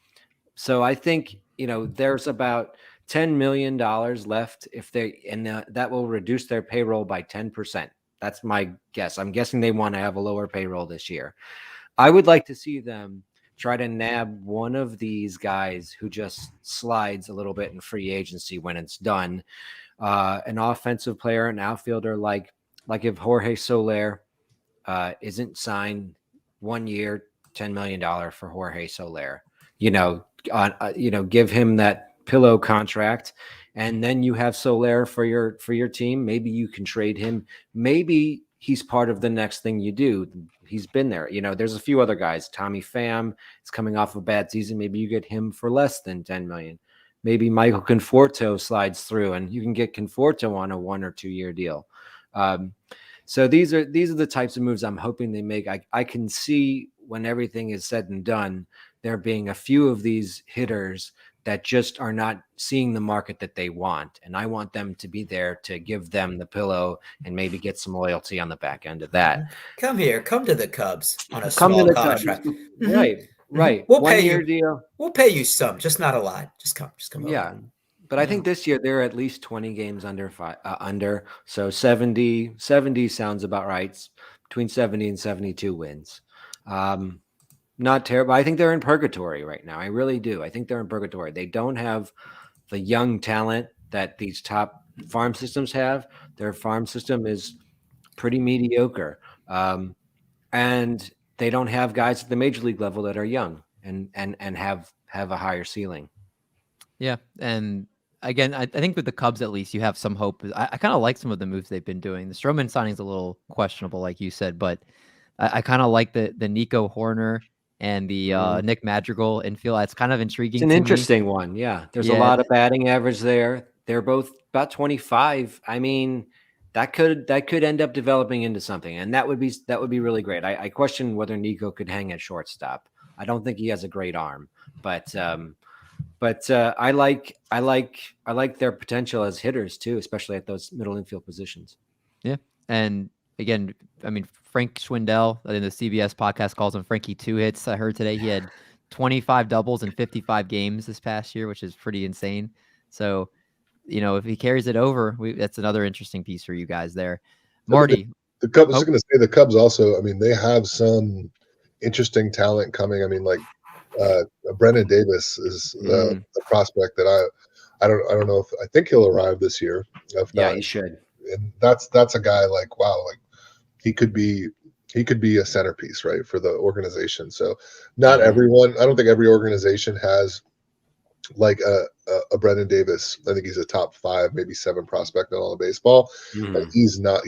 So I think there's about $10 million left that will reduce their payroll by 10%. That's my guess. I'm guessing they want to have a lower payroll this year. I would like to see them try to nab one of these guys who just slides a little bit in free agency when it's done. An offensive player, an outfielder, like if Jorge Soler isn't signed 1 year, $10 million for Jorge Soler, give him that pillow contract, and then you have Soler for your team. Maybe you can trade him. Maybe he's part of the next thing you do. He's been there. There's a few other guys. Tommy Pham is coming off a bad season. Maybe you get him for less than $10 million. Maybe Michael Conforto slides through, and you can get Conforto on a 1 or 2 year deal. So these are the types of moves I'm hoping they make. I can see when everything is said and done, there being a few of these hitters that just are not seeing the market that they want. And I want them to be there to give them the pillow and maybe get some loyalty on the back end of that. Come to the Cubs on a small contract. Right. We'll 1 pay year you. Deal. We'll pay you some, just not a lot. Just come Yeah. over. But I think this year they're at least 20 games under. So 70 sounds about right. Between 70 and 72 wins. Not terrible. I think they're in purgatory right now. I really do. I think they're in purgatory. They don't have the young talent that these top farm systems have. Their farm system is pretty mediocre. And they don't have guys at the major league level that are young and have a higher ceiling. Yeah, and again, I think with the Cubs at least you have some hope. I kind of like some of the moves they've been doing. The Stroman signing's a little questionable, like you said, but I kind of like the Nico Horner and the Nick Madrigal infield. It's kind of intriguing. It's an interesting one. Yeah, there's a lot of batting average there. They're both about 25. I mean, that could end up developing into something, and that would be really great. I question whether Nico could hang at shortstop. I don't think he has a great arm, but I like their potential as hitters too, especially at those middle infield positions. Yeah, and again, I mean Frank Schwindel in the CBS podcast calls him Frankie 2 hits. I heard today he had 25 doubles in 55 games this past year, which is pretty insane. So, if he carries it over, that's another interesting piece for you guys there. Marty, the Cubs. I was going to say the Cubs also. I mean, they have some interesting talent coming. I mean, like Brennan Davis is the prospect that I don't know if I think he'll arrive this year. If not, he should. And that's a guy like, wow, like he could be a centerpiece, right, for the organization. So not everyone. I don't think every organization has like a Brennan Davis. I think he's a top 5, maybe 7 prospect in all of baseball. And he's not.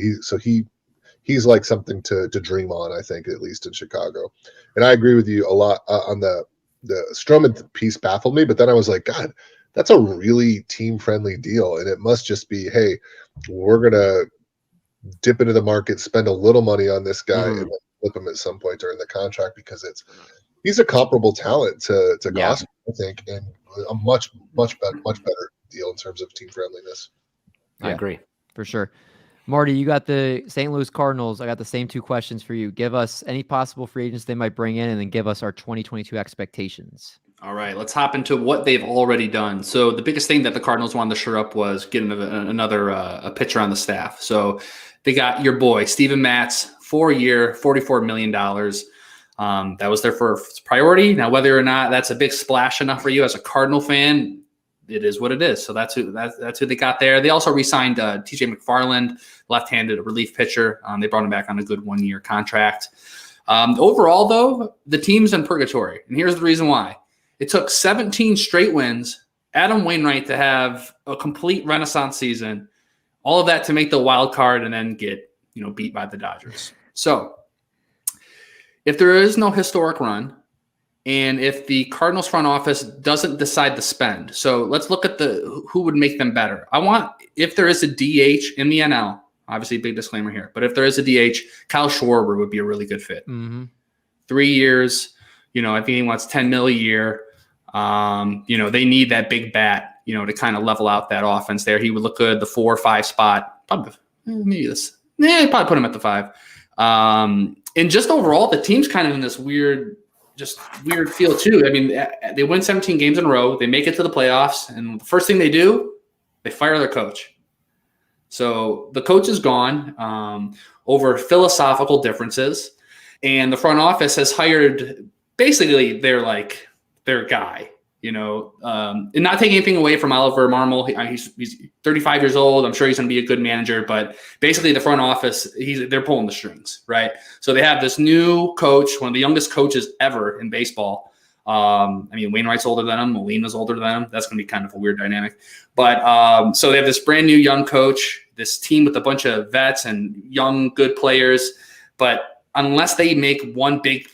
He's like something to dream on, I think, at least in Chicago. And I agree with you a lot on the Stroman piece baffled me, but then I was like, God, that's a really team-friendly deal. And it must just be, hey, we're going to dip into the market, spend a little money on this guy, and then flip him at some point during the contract because he's a comparable talent to Goss, I think, and a much better deal in terms of team friendliness. I agree. For sure. Marty, you got the St. Louis Cardinals. I got the same 2 questions for you. Give us any possible free agents they might bring in, and then give us our 2022 expectations. All right, let's hop into what they've already done. So the biggest thing that the Cardinals wanted to shore up was getting another a pitcher on the staff. So they got your boy, Steven Matz, 4-year, $44 million. That was their first priority. Now, whether or not that's a big splash enough for you as a Cardinal fan, it is what it is. So that's who they got there. They also re-signed TJ McFarland, left-handed relief pitcher. They brought him back on a good 1-year contract. Overall, though, the team's in purgatory. And here's the reason why. It took 17 straight wins, Adam Wainwright to have a complete renaissance season, all of that to make the wild card and then get beat by the Dodgers. So if there is no historic run, and if the Cardinals front office doesn't decide to spend, so let's look at who would make them better. If there is a DH in the NL, obviously big disclaimer here, but if there is a DH, Kyle Schwarber would be a really good fit. 3 years, I think he wants $10 million a year. They need that big bat, to kind of level out that offense there. He would look good, the 4 or 5 spot. Probably, probably put him at the 5. And just overall, the team's kind of in this weird feel too. I mean, they win 17 games in a row. They make it to the playoffs, and the first thing they do, they fire their coach. So the coach is gone over philosophical differences, and the front office has hired basically their guy. And not taking anything away from Oliver Marmol. He's 35 years old. I'm sure he's going to be a good manager, but basically the front office, they're pulling the strings, right? So they have this new coach, one of the youngest coaches ever in baseball. Wainwright's older than him. Molina's older than him. That's going to be kind of a weird dynamic. But so they have this brand new young coach, this team with a bunch of vets and young, good players. But unless they make one big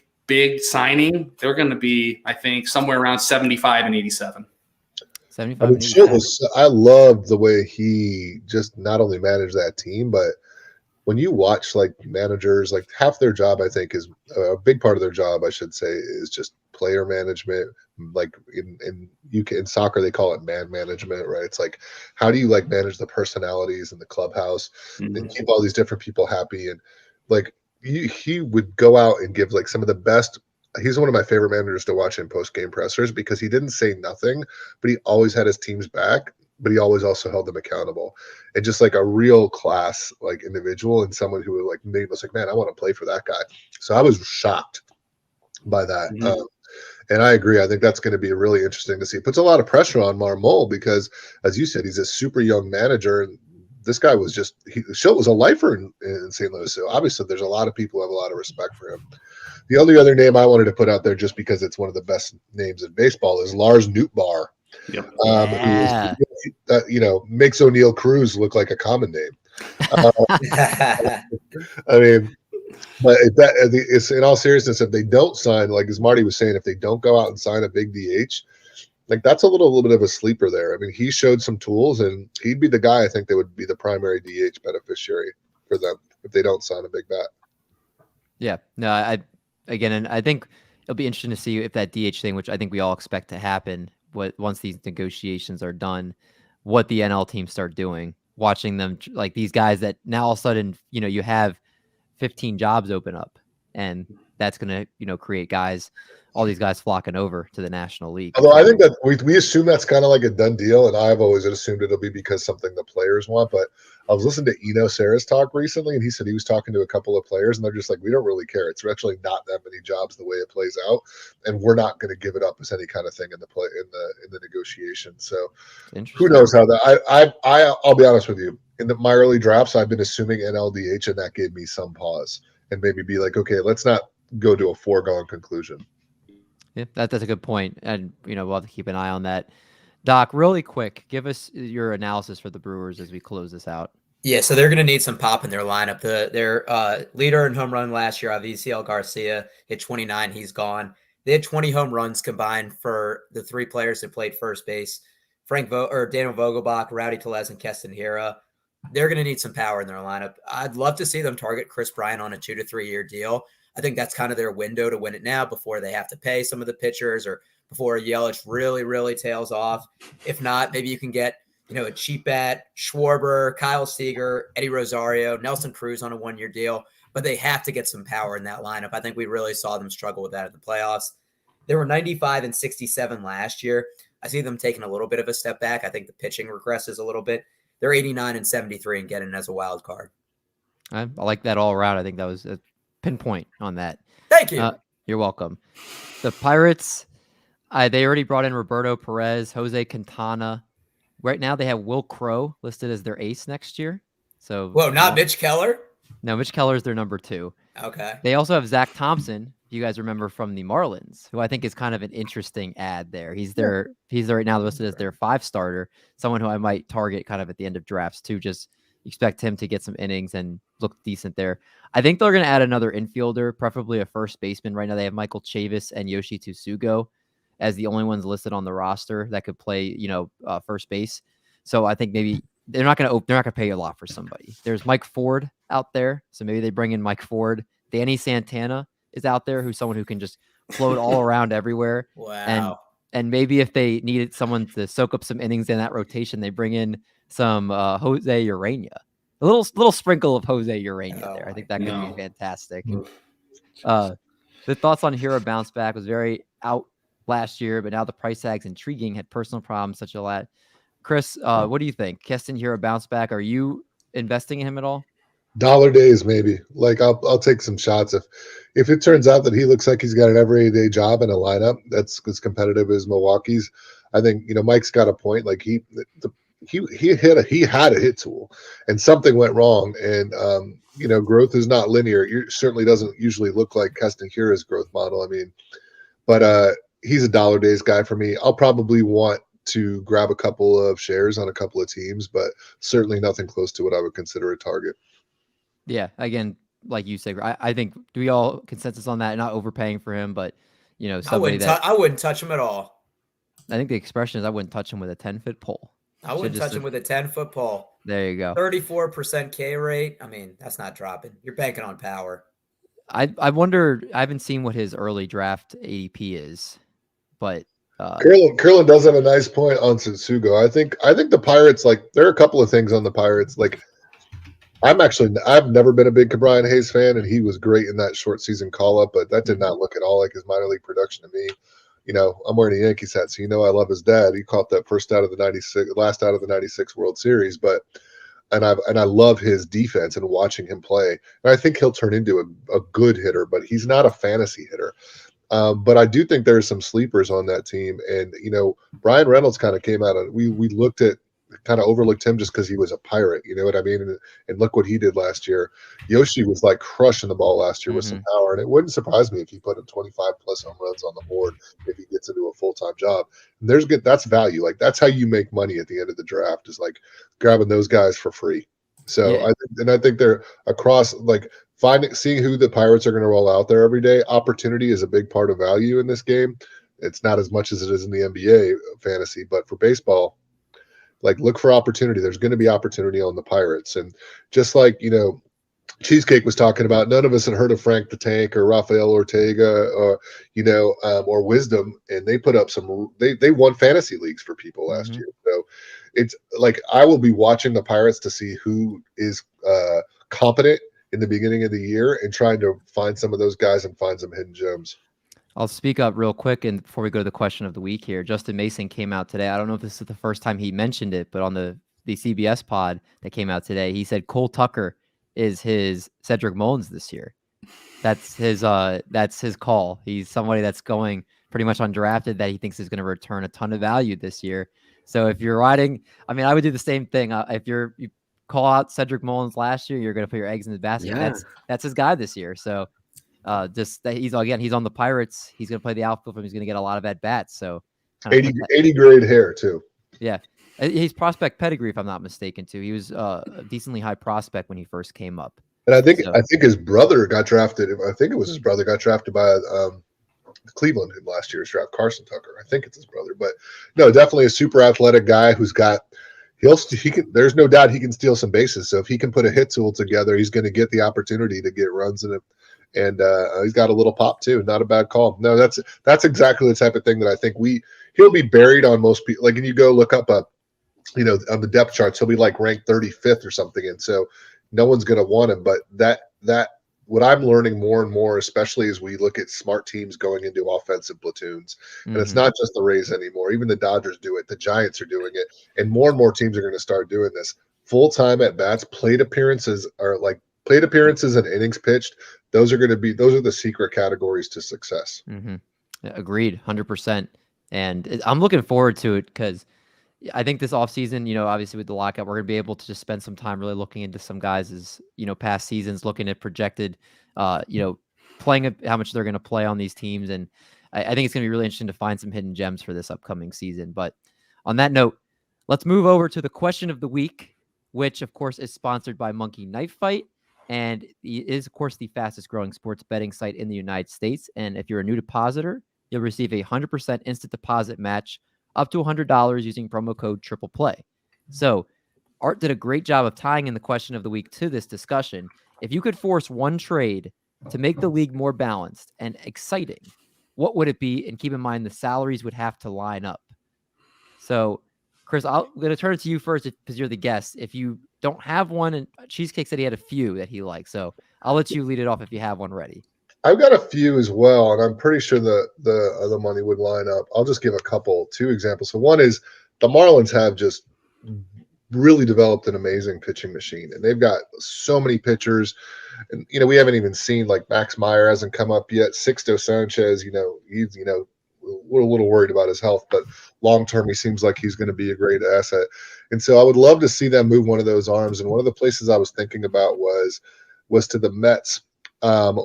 signing, they're going to be, I think, somewhere around 75 and 87. 75. I loved the way he just not only managed that team, but when you watch like managers, like half their job, I think, is a big part of their job, I should say, is just player management. Like in soccer, they call it man management, right? It's like, how do you like manage the personalities in the clubhouse and keep all these different people happy? And like, he would go out and give like some of the best. He's one of my favorite managers to watch in post-game pressers because he didn't say nothing, but he always had his team's back, but he always also held them accountable. And just like a real class, like individual, and someone who like made us like, man, I want to play for that guy. So I was shocked by that. And I agree. I think that's going to be really interesting to see. It puts a lot of pressure on Marmol because, as you said, he's a super young manager. And this guy was Schilt was a lifer in St. Louis. So obviously there's a lot of people who have a lot of respect for him. The only other name I wanted to put out there, just because it's one of the best names in baseball, is Lars Newt Barr. Yep. Who makes O'Neill Cruz look like a common name. I mean, but it's in all seriousness, if they don't sign, like as Marty was saying, if they don't go out and sign a big DH, like that's a little bit of a sleeper there. I mean, he showed some tools, and he'd be the guy I think that would be the primary DH beneficiary for them if they don't sign a big bat. Yeah, no, I think it'll be interesting to see if that DH thing, which I think we all expect to happen, once these negotiations are done, what the NL teams start doing, watching them, like these guys that now all of a sudden, you have 15 jobs open up, and that's going to, create all these guys flocking over to the National League. Although I think that we assume that's kind of like a done deal, and I've always assumed it'll be because something the players want. But I was listening to Eugenio Suarez talk recently, and he said he was talking to a couple of players, and they're just like, we don't really care. It's actually not that many jobs the way it plays out, and we're not going to give it up as any kind of thing in the negotiation. So who knows how that? I'll be honest with you. In my early drafts, I've been assuming NLDH, and that gave me some pause, and maybe be like, okay, let's not go to a foregone conclusion. Yeah, that's a good point. And, we'll have to keep an eye on that. Doc, really quick, give us your analysis for the Brewers as we close this out. Yeah, so they're going to need some pop in their lineup. Their leader in home run last year, Avisail Garcia, hit 29. He's gone. They had 20 home runs combined for the three players that played first base, Daniel Vogelbach, Rowdy Tellez, and Keston Hiura. They're going to need some power in their lineup. I'd love to see them target Chris Bryant on a 2 to 3 year deal. I think that's kind of their window to win it now before they have to pay some of the pitchers or before Yelich really, really tails off. If not, maybe you can get, a cheap bat, Schwarber, Kyle Seager, Eddie Rosario, Nelson Cruz on a 1 year deal, but they have to get some power in that lineup. I think we really saw them struggle with that in the playoffs. They were 95 and 67 last year. I see them taking a little bit of a step back. I think the pitching regresses a little bit. They're 89 and 73 and getting as a wild card. I like that all around. I think that was a pinpoint on that. Thank you. You're welcome. The Pirates, they already brought in Roberto Perez, Jose Quintana. Right now they have Will Crow listed as their ace next year. So not Mitch Keller? No, Mitch Keller is their number 2. Okay. They also have Zach Thompson, you guys remember from the Marlins, who I think is kind of an interesting ad there. He's right now listed as their 5 starter, someone who I might target kind of at the end of drafts too. Just expect him to get some innings and look decent there. I think they're going to add another infielder, preferably a first baseman. Right now they have Michael Chavis and Yoshi Tsugo as the only ones listed on the roster that could play, first base. So I think maybe they're not going to pay a lot for somebody. There's Mike Ford out there, so maybe they bring in Mike Ford. Danny Santana is out there, who's someone who can just float all around everywhere. Wow. And maybe if they needed someone to soak up some innings in that rotation, they bring in some Jose Urena. A little sprinkle of Jose Urena there. I think that could be fantastic. The thoughts on Hiura bounce back was very out last year, but now the price tag's intriguing. Had personal problems such a lot. Chris, what do you think? Keston Hiura bounce back. Are you investing in him at all? Dollar days, maybe. Like I'll take some shots if it turns out that he looks like he's got an everyday job in a lineup that's as competitive as Milwaukee's. I think Mike's got a point. Like he had a hit tool, and something went wrong. And growth is not linear. It certainly doesn't usually look like Keston Hiura's growth model. I mean, but he's a dollar days guy for me. I'll probably want to grab a couple of shares on a couple of teams, but certainly nothing close to what I would consider a target. Yeah, again, like you said, I think, do we all consensus on that? Not overpaying for him, but somebody I wouldn't touch him at all. I think the expression is I wouldn't touch him with a 10-foot pole. I wouldn't touch him with a 10-foot pole. There you go. 34% K rate. I mean, that's not dropping. You're banking on power. I wonder. I haven't seen what his early draft ADP is, but Curlin does have a nice point on Tsugo. I think the Pirates, like, there are a couple of things on the Pirates. Like, I've never been a big Brian Hayes fan, and he was great in that short season call up, but that did not look at all like his minor league production to me. I'm wearing a Yankees hat, so I love his dad. He caught that last out of the '96 World Series, and I love his defense and watching him play. And I think he'll turn into a good hitter, but he's not a fantasy hitter. But I do think there's some sleepers on that team, and Brian Reynolds kind of came out of. We looked at kind of overlooked him just because he was a Pirate. You know what I mean? And look what he did last year. Yoshi was like crushing the ball last year with some power, and it wouldn't surprise me if he put in 25 plus home runs on the board if he gets into a full-time job. And that's value. Like that's how you make money at the end of the draft, is like grabbing those guys for free. So I think they're across, like seeing who the Pirates are going to roll out there every day. Opportunity is a big part of value in this game. It's not as much as it is in the NBA fantasy, but for baseball, like look for opportunity. There's going to be opportunity on the Pirates. And just like, Cheesecake was talking about, none of us had heard of Frank the Tank or Rafael Ortega or, or Wisdom. And they put up they won fantasy leagues for people last year. So it's like, I will be watching the Pirates to see who is competent in the beginning of the year and trying to find some of those guys and find some hidden gems. I'll speak up real quick, and before we go to the question of the week here, Justin Mason came out today. I don't know if this is the first time he mentioned it, but on the CBS pod that came out today, he said Cole Tucker is his Cedric Mullins this year. That's his call. He's somebody that's going pretty much undrafted that he thinks is going to return a ton of value this year. So if you're riding, I would do the same thing. If you call out Cedric Mullins last year, you're going to put your eggs in the basket. Yeah. That's his guy this year. So just that he's on the Pirates. He's going to play the outfield for him. He's going to get a lot of at bats. So 80 grade hair too. Yeah. He's prospect pedigree, if I'm not mistaken, too. He was a decently high prospect when he first came up. And I think his brother got drafted. I think it was his brother got drafted by Cleveland in last year's draft, Carson Tucker. I think it's his brother, but no, definitely a super athletic guy who's got. There's no doubt he can steal some bases. So if he can put a hit tool together, he's going to get the opportunity to get runs in it. And he's got a little pop too. Not a bad call. No, that's exactly the type of thing that I think he'll be buried on most people. Like, and you go look up on the depth charts, he'll be like ranked 35th or something. And so no one's going to want him. But that what I'm learning more and more, especially as we look at smart teams going into offensive platoons, and it's not just the Rays anymore. Even the Dodgers do it. The Giants are doing it. And more teams are going to start doing this. Full-time at-bats, plate appearances and innings pitched. Those are the secret categories to success. Agreed, 100%. And I'm looking forward to it because I think this offseason, obviously with the lockout, we're going to be able to just spend some time really looking into some guys' past seasons, looking at projected, playing how much they're going to play on these teams. And I think it's going to be really interesting to find some hidden gems for this upcoming season. But on that note, let's move over to the question of the week, which, of course, is sponsored by Monkey Knife Fight. And it is, of course, the fastest growing sports betting site in the United States. And if you're a new depositor, you'll receive a 100% instant deposit match up to $100 using promo code Triple Play. So Art did a great job of tying in the question of the week to this discussion. If you could force one trade to make the league more balanced and exciting, what would it be? And keep in mind the salaries would have to line up. So, Chris, I'm going to turn it to you first because you're the guest. If you don't have one, and Cheesecake said he had a few that he liked, so I'll let you lead it off if you have one ready. I've got a few as well, and I'm pretty sure the other money would line up. I'll just give two examples. So one is the Marlins have just really developed an amazing pitching machine, and they've got so many pitchers. And we haven't even seen, like, Max Meyer hasn't come up yet. Sixto Sanchez, he's we're a little worried about his health, but long term he seems like he's going to be a great asset. And so I would love to see them move one of those arms. And one of the places I was thinking about was to the Mets,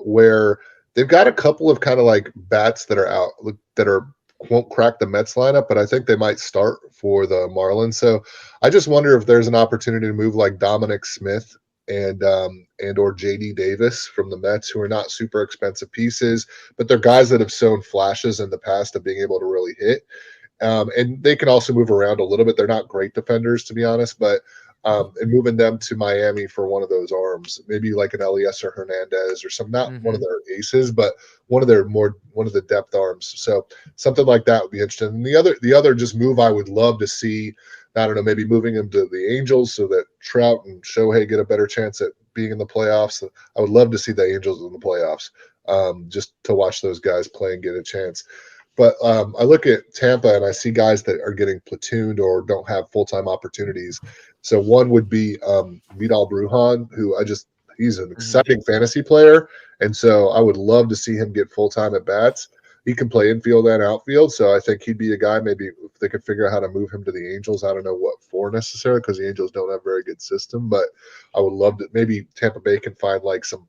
where they've got a couple of kind of like bats that are out that won't crack the Mets lineup, but I think they might start for the Marlins. So I just wonder if there's an opportunity to move like Dominic Smith and or JD Davis from the Mets, who are not super expensive pieces, but they're guys that have shown flashes in the past of being able to really hit. And they can also move around a little bit. They're not great defenders, to be honest, but and moving them to Miami for one of those arms, maybe like an Elias or Hernandez or not one of their aces, but one of the depth arms. So something like that would be interesting. And the other just move I would love to see, I don't know, maybe moving him to the Angels so that Trout and Shohei get a better chance at being in the playoffs. I would love to see the Angels in the playoffs, just to watch those guys play and get a chance. But I look at Tampa and I see guys that are getting platooned or don't have full-time opportunities. So one would be Vidal Bruhan, who he's an exciting fantasy player. And so I would love to see him get full-time at bats. he can play infield and outfield. So I think he'd be a guy. Maybe if they could figure out how to move him to the Angels, I don't know what for necessarily, because the Angels don't have a very good system. But I would love to. Maybe Tampa Bay can find like some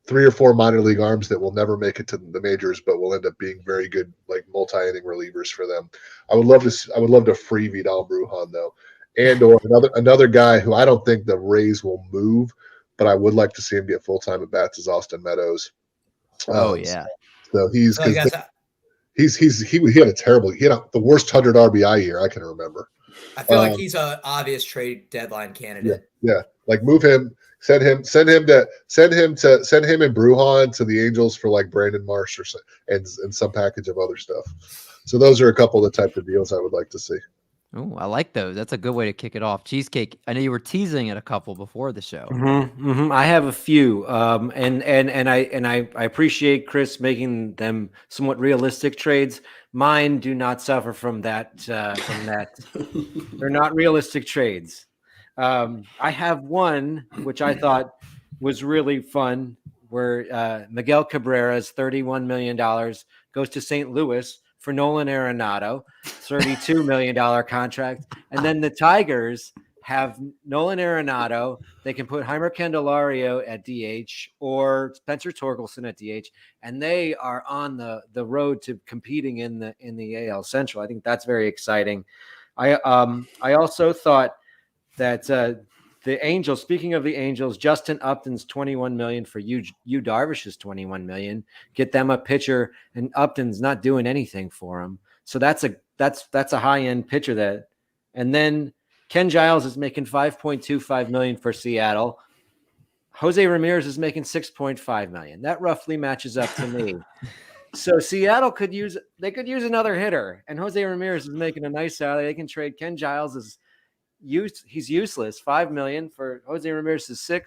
3 or 4 minor league arms that will never make it to the majors, but will end up being very good, like multi-inning relievers for them. I would love to free Vidal Bruhan though, and or another guy who I don't think the Rays will move, but I would like to see him get full-time at bats is Austin Meadows. Yeah. So he's Well, I guess he had the worst 100 RBI year I can remember. I feel like he's an obvious trade deadline candidate. Yeah. Like move him, send him and Bruhan to the Angels for like Brandon Marsh and some package of other stuff. So those are a couple of the type of deals I would like to see. Oh, I like those. That's a good way to kick it off. Cheesecake. I know you were teasing at a couple before the show. I have a few, and I appreciate Chris making them somewhat realistic trades. Mine do not suffer from that. They're not realistic trades. I have one which I thought was really fun, where Miguel Cabrera's $31 million goes to St. Louis for Nolan Arenado, $32 million contract. And then the Tigers have Nolan Arenado. They can put Heimer Candelario at DH or Spencer Torkelson at DH, and they are on the road to competing in the AL Central. I think that's very exciting. I also thought that the Angels, speaking of the Angels, Justin Upton's $21 million for Yu Darvish's $21 million. Get them a pitcher, and Upton's not doing anything for him. So that's a high-end pitcher and then Ken Giles is making $5.25 million for Seattle. Jose Ramirez is making $6.5 million. That roughly matches up to me. So Seattle could use another hitter, and Jose Ramirez is making a nice salary. They can trade Ken Giles. He's useless. $5 million for Jose Ramirez is $6 million,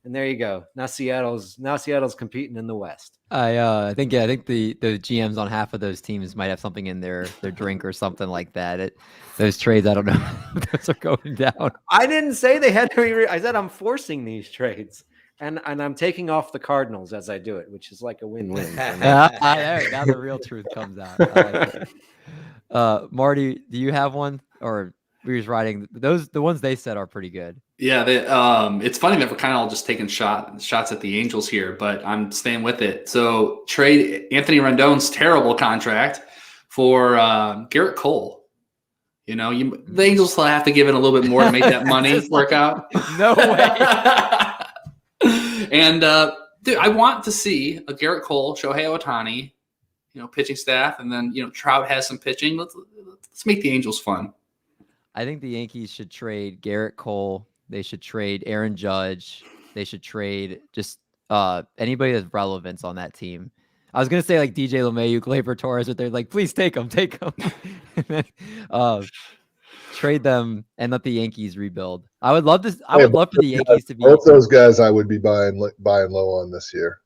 and there you go. Now Seattle's competing in the West. I think the GMs on half of those teams might have something in their drink or something like that. Those trades, I don't know, those are going down. I didn't say they had to. I said I'm forcing these trades, and I'm taking off the Cardinals as I do it, which is like a win-win. Now the real truth comes out. I like it. Marty, do you have one, or? We was writing the ones they said are pretty good. Yeah, it's funny that we're kind of all just taking shots at the Angels here, but I'm staying with it. So trade Anthony Rendon's terrible contract for Garrett Cole. You know, the Angels will have to give it a little bit more to make that money work out. No way. And dude, I want to see a Garrett Cole, Shohei Ohtani, pitching staff, and then Trout has some pitching. Let's make the Angels fun. I think the Yankees should trade Garrett Cole. They should trade Aaron Judge. They should trade just anybody that's relevance on that team. I was gonna say like DJ LeMahieu, Gleyber Torres, but they're like, please take them. Trade them and let the Yankees rebuild. I would love this. I would love for the Yankees to be both those guys. I would be buying low on this year.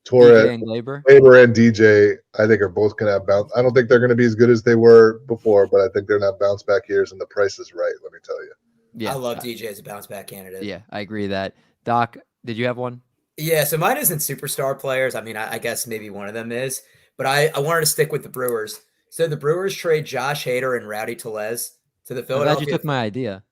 Torres and Gleyber and DJ, I think, are both going to have bounce. I don't think they're going to be as good as they were before, but I think they're not bounce back years, and the price is right. Let me tell you. Yeah, I love DJ as a bounce back candidate. Yeah, I agree that. Doc, did you have one? Yeah, so mine isn't superstar players. I mean, I guess maybe one of them is, but I wanted to stick with the Brewers. So the Brewers trade Josh Hader and Rowdy Tellez to the Philadelphia. I'm glad you took my idea.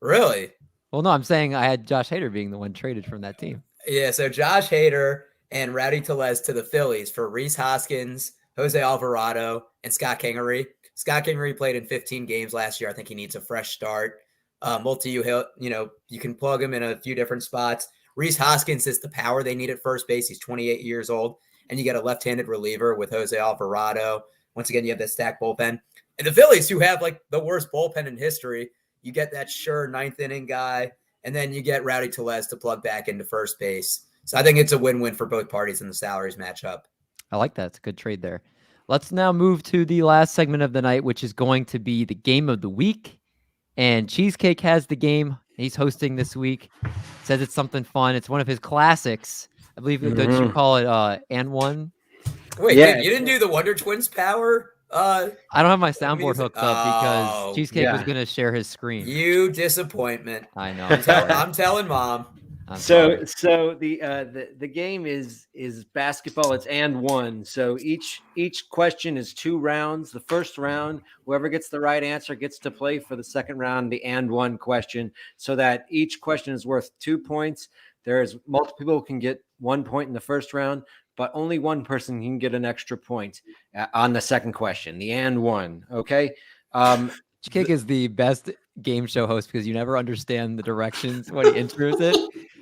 Really? Well, no, I'm saying I had Josh Hader being the one traded from that team. Yeah, so Josh Hader and Rowdy Tellez to the Phillies for Rhys Hoskins, Jose Alvarado, and Scott Kingery. Scott Kingery played in 15 games last year. I think he needs a fresh start. You can plug him in a few different spots. Rhys Hoskins is the power they need at first base. He's 28 years old, and you get a left-handed reliever with Jose Alvarado. Once again, you have that stacked bullpen. And the Phillies, who have like the worst bullpen in history, you get that sure ninth inning guy, and then you get Rowdy Tellez to plug back into first base. So I think it's a win-win for both parties in the salaries matchup. I like that. It's a good trade there. Let's now move to the last segment of the night, which is going to be the game of the week. And Cheesecake has the game. He's hosting this week. Says it's something fun. It's one of his classics. I believe, don't you call it and one? Wait, yeah. You didn't do the Wonder Twins power? I don't have my soundboard hooked up because Cheesecake was going to share his screen. You disappointment. I know. I'm telling Mom. I'm So sorry. the game is basketball. It's and one. So each question is 2 rounds. The first round, whoever gets the right answer gets to play for the second round, the and one question, so that each question is worth 2 points. There's multiple people can get 1 point in the first round, but only one person can get an extra point on the second question, the and one. Okay. Kick is the best game show host because you never understand the directions when he intros it.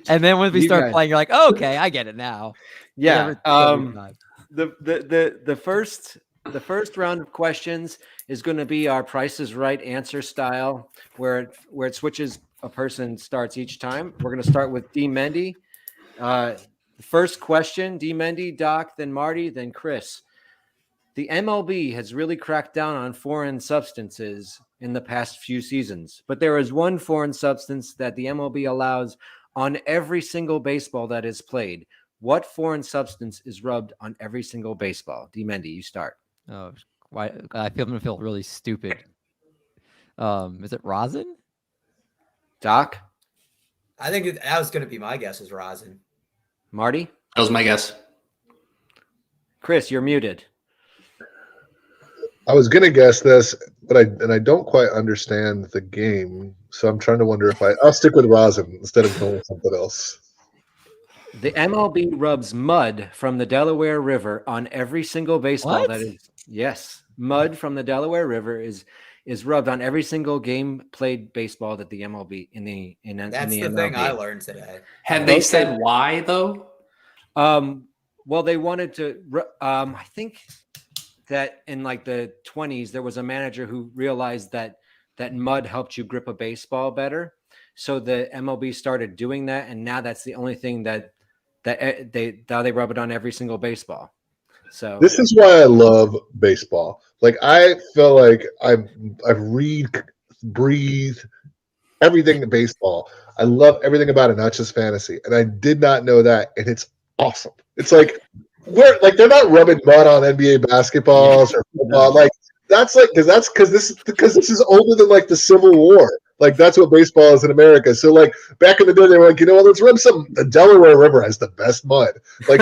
And then when we You start guys- playing, you're like, oh, okay, I get it now. Yeah. Every time. The first round of questions is going to be our Price is Right answer style, where it switches. A person starts each time. We're going to start with D. Mendy. The first question: D. Mendy, Doc, then Marty, then Chris. The MLB has really cracked down on foreign substances in the past few seasons, but there is one foreign substance that the MLB allows on every single baseball that is played. What foreign substance is rubbed on every single baseball? D. Mendy, you start. Oh, why? I'm gonna feel really stupid. Is it rosin? Doc, I think that was going to be my guess is rosin. Marty, That was my guess. Chris, you're muted. I was gonna guess this, but I don't quite understand the game, so I'm trying to wonder if I'll stick with rosin instead of going with something else. The MLB rubs mud from the Delaware River on every single baseball What? that is. Yes, mud from the Delaware River is rubbed on every single game played baseball that the MLB in That's the the MLB. thing I learned today. Have they said why though? Well, they wanted to. I think that in like the 20s, there was a manager who realized that mud helped you grip a baseball better. So the MLB started doing that, and now that's the only thing that they rub it on every single baseball. So This is why I love baseball. Like I feel like I read, breathe everything in baseball. I love everything about it, not just fantasy. And I did not know that, and it's awesome. It's like they're not rubbing mud on NBA basketballs or football. No. Like that's like because this is older than like the Civil War. Like that's what baseball is in America. So like back in the day, they were like, let's rub the Delaware River has the best mud. Like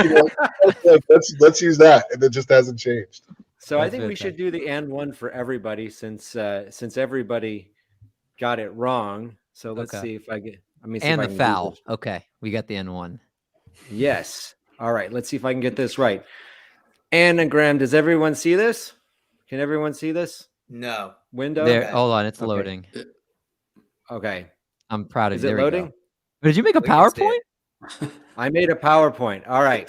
like, let's use that, and it just hasn't changed. So I That's think we should do the and one for everybody since everybody got it wrong. So let's Okay. see if I get. I mean, And the foul. Okay, we got the N1. Yes. All right. Let's see if I can get this right. Anagram. Does everyone see this? Can everyone see this No. window? There. Okay. Hold on, it's Okay. loading. Okay. I'm proud of Is you. it There we loading? go. Did you make a We can see PowerPoint? it. I made a PowerPoint. All right.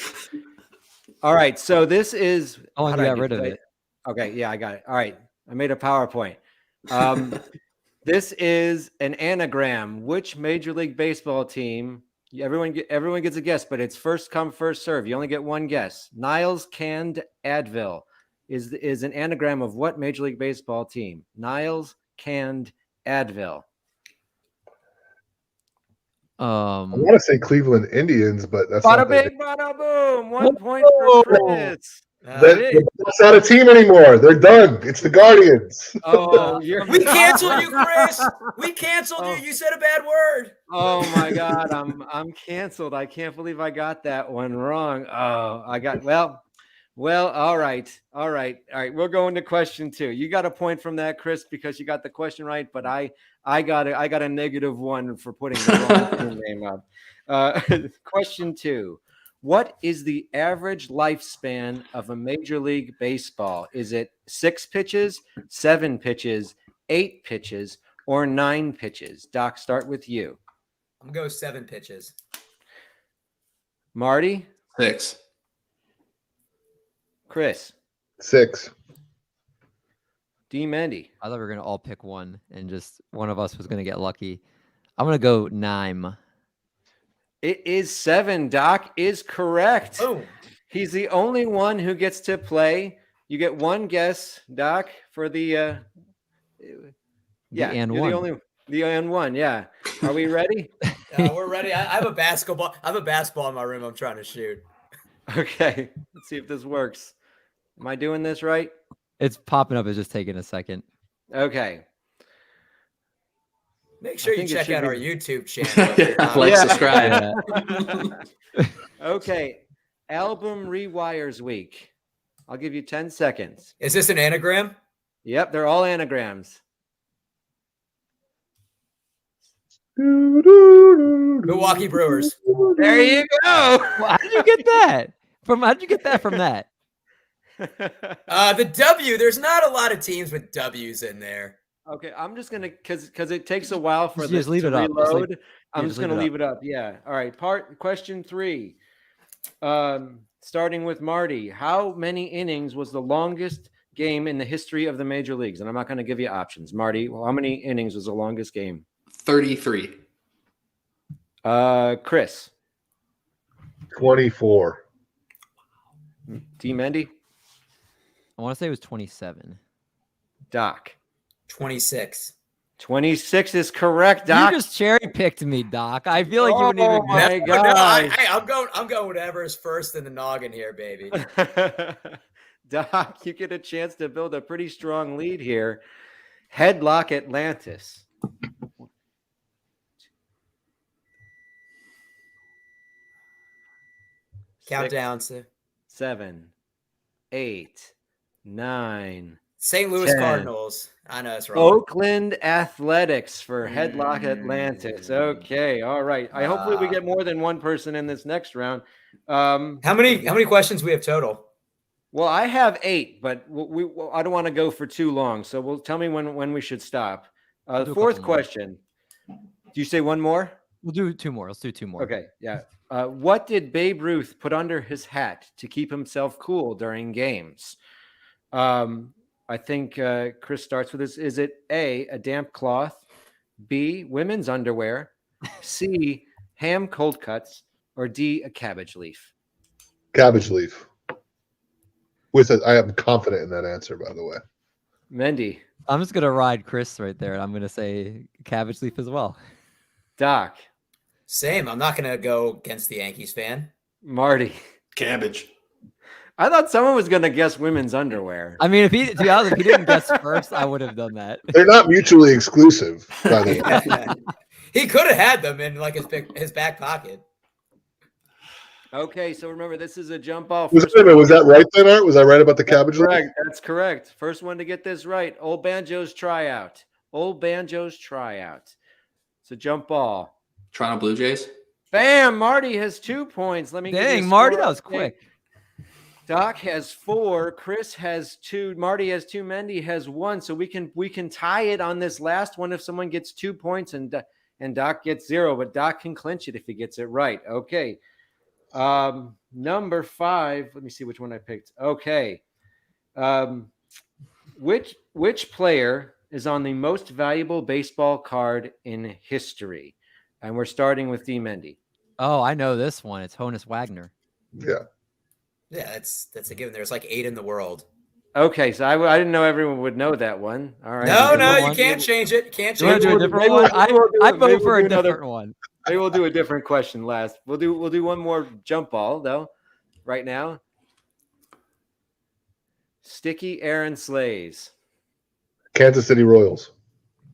All right. So this is. Oh, how you did I got do rid of this? it. Okay. Yeah, I got it. All right. I made a PowerPoint. This is an anagram. Which Major League Baseball team? Everyone gets a guess, but it's first come, first serve. You only get one guess. Niles Canned Advil is an anagram of what Major League Baseball team? Niles Canned Advil. I want to say Cleveland Indians, but that's Bada not their bing, bada boom. 1 point for Chris. They're not a team anymore. They're done. It's the Guardians. Oh, We canceled you, Chris. We canceled you. You said a bad word. Oh my God, I'm canceled. I can't believe I got that one wrong. Oh, I got well. All right. We'll go into question 2. You got a point from that, Chris, because you got the question right. But I got a -1 for putting the wrong team name up. Question 2. What is the average lifespan of a Major League Baseball? Is it 6 pitches, 7 pitches, 8 pitches, or 9 pitches? Doc, start with you. I'm going to go 7 pitches. Marty? 6. Chris? 6. D. Mendy? I thought we were gonna all pick one, and just one of us was gonna get lucky. I'm gonna go 9. It is 7. Doc is correct. Boom. He's the only one who gets to play. You get one guess, Doc, for the and you're one. the and one. Yeah. Are we ready? We're ready. I have a basketball. I have a basketball in my room. I'm trying to shoot. Okay. Let's see if this works. Am I doing this right? It's popping up. It's just taking a second. Okay. Make sure you think it check should out be- our YouTube channel. Yeah, like, subscribe. Okay. Album Rewires Week. I'll give you 10 seconds. Is this an anagram? Yep, they're all anagrams. Milwaukee Brewers. There you go. How did you get that? How'd you get that from that? The W. There's not a lot of teams with W's in there. Okay, I'm just gonna because it takes a while for Just this leave to it up. Just reload. I'm just just gonna leave leave it up. Yeah. All right. Question 3. Starting with Marty. How many innings was the longest game in the history of the major leagues? And I'm not gonna give you options. Marty, how many innings was the longest game? 33. Chris. 24. T. Mendy. I want to say it was 27. Doc. 26. 26 is correct, Doc. You just cherry picked me, Doc. I feel like you wouldn't even. my No, God. I'm going whatever is first in the noggin here, baby. Doc, you get a chance to build a pretty strong lead here. Headlock Atlantis. Countdown. 6, 7, 8, 9. St. Louis 10. Cardinals. I know it's wrong. Oakland Athletics for Headlock Atlantis. Okay, all right. Hopefully we get more than one person in this next round. How many questions we have total? Well, I have 8, but I don't want to go for too long. So we'll tell me when we should stop. do The a fourth couple more. question. Do you say one more? We'll do 2 more. Let's do 2 more. Okay, yeah. What did Babe Ruth put under his hat to keep himself cool during games? I think Chris starts with this. Is it A, a damp cloth, B, women's underwear, C, ham cold cuts, or D, a cabbage leaf? Cabbage leaf. I am confident in that answer, by the way. Mendy, I'm just gonna ride Chris right there, and I'm gonna say cabbage leaf as well. Doc, Same. I'm not going to go against the Yankees fan. Marty. Cabbage. I thought someone was going to guess women's underwear. I mean, to be honest, if he didn't guess first, I would have done that. They're not mutually exclusive, by the way. He could have had them in like his back pocket. Okay, so remember, this is a jump off. Was that right then, Art? Was I right about the cabbage leaf? Correct. That's correct. First one to get this right. Old Banjo's tryout. Old Banjo's tryout. It's a jump ball. Toronto Blue Jays. Bam! Marty has 2 points. Let me give you a Dang, Marty, score that was update. quick. Doc has 4. Chris has 2. Marty has 2. Mendy has 1. So we can tie it on this last one if someone gets 2 points and Doc gets 0. But Doc can clinch it if he gets it right. Okay. Number 5. Let me see which one I picked. Okay. Which player is on the most valuable baseball card in history? And we're starting with D. Mendy. Oh, I know this one. It's Honus Wagner. Yeah. Yeah, that's a given. There's like 8 in the world. Okay, so I didn't know everyone would know that one. All right. No, you one. can't change it. Can't Do you want change to do a it. different one? I maybe vote for we'll a do another- different one. Maybe we'll do a different question last. We'll do one more jump ball though. Right now. Sticky Aaron Slays. Kansas City Royals.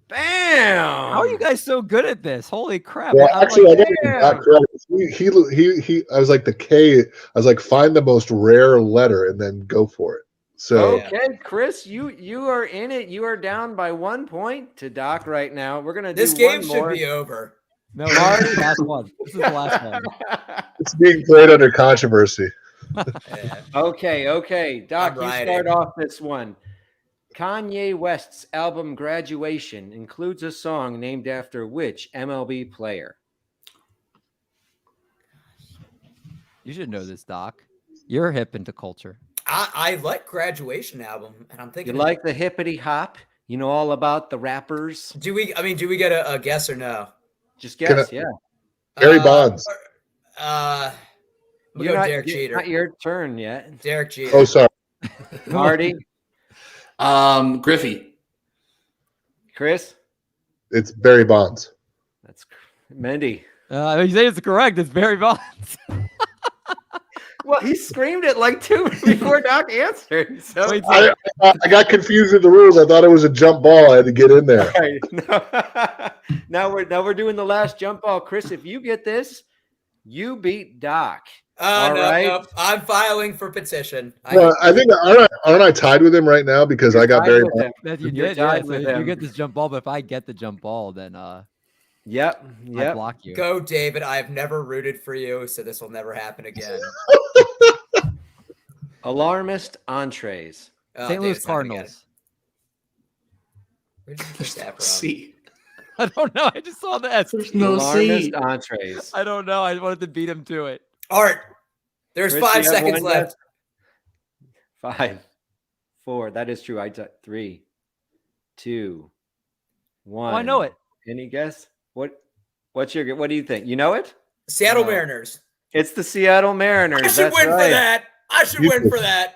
Bam! How are you guys so good at this? Holy crap! Well, I'm actually, like, I don't even got credit. He. I was like the K. I was like, find the most rare letter and then go for it. So Okay, Chris, you are in it. You are down by 1 point to Doc right now. We're gonna do This game one should more. be over. no, this is the last one. This is the last one. it's being played under controversy. Yeah. Okay. Doc, I'm you riding. start off this one. Kanye West's album Graduation includes a song named after which MLB player? You should know this, Doc. You're hip into culture. I like Graduation album, and I'm You thinking, like the hippity hop? You know all about the rappers? do we get a guess or no? Just Can guess, I- yeah. Barry Bonds. We'll go Derek It's Jeter. not your turn yet. Derek Jeter. Oh, sorry. Marty, Griffey. Chris, It's Barry Bonds. that's Mendy. You say it's correct. It's Barry Bonds. Well, he screamed it like 2 before Doc answered. So Wait, I got confused with the rules. I thought it was a jump ball. I had to get in there. Right. No. now we're doing the last jump ball. Chris, if you get this, you beat Doc. All right. No. I'm filing for petition. Well, I think aren't I tied with him right now because I got very. that you You're did, yeah. tied So with if you him. get this jump ball, but if I get the jump ball, then Yep. I block you. Go, David. I have never rooted for you, so this will never happen again. Alarmist entrees. St. Louis Cardinals. Where did you get that from? C. I don't know. I just saw the S. There's no Alarmist C. entrees. I don't know. I wanted to beat him to it. Art. There's Chris, 5 you have seconds one left. 5, 4. That is true. 3, 2, 1. Oh, I know it. Any guess? What do you think? You know it? Seattle No. Mariners. It's the Seattle Mariners. I should That's win right. for that. I should You win did. for that.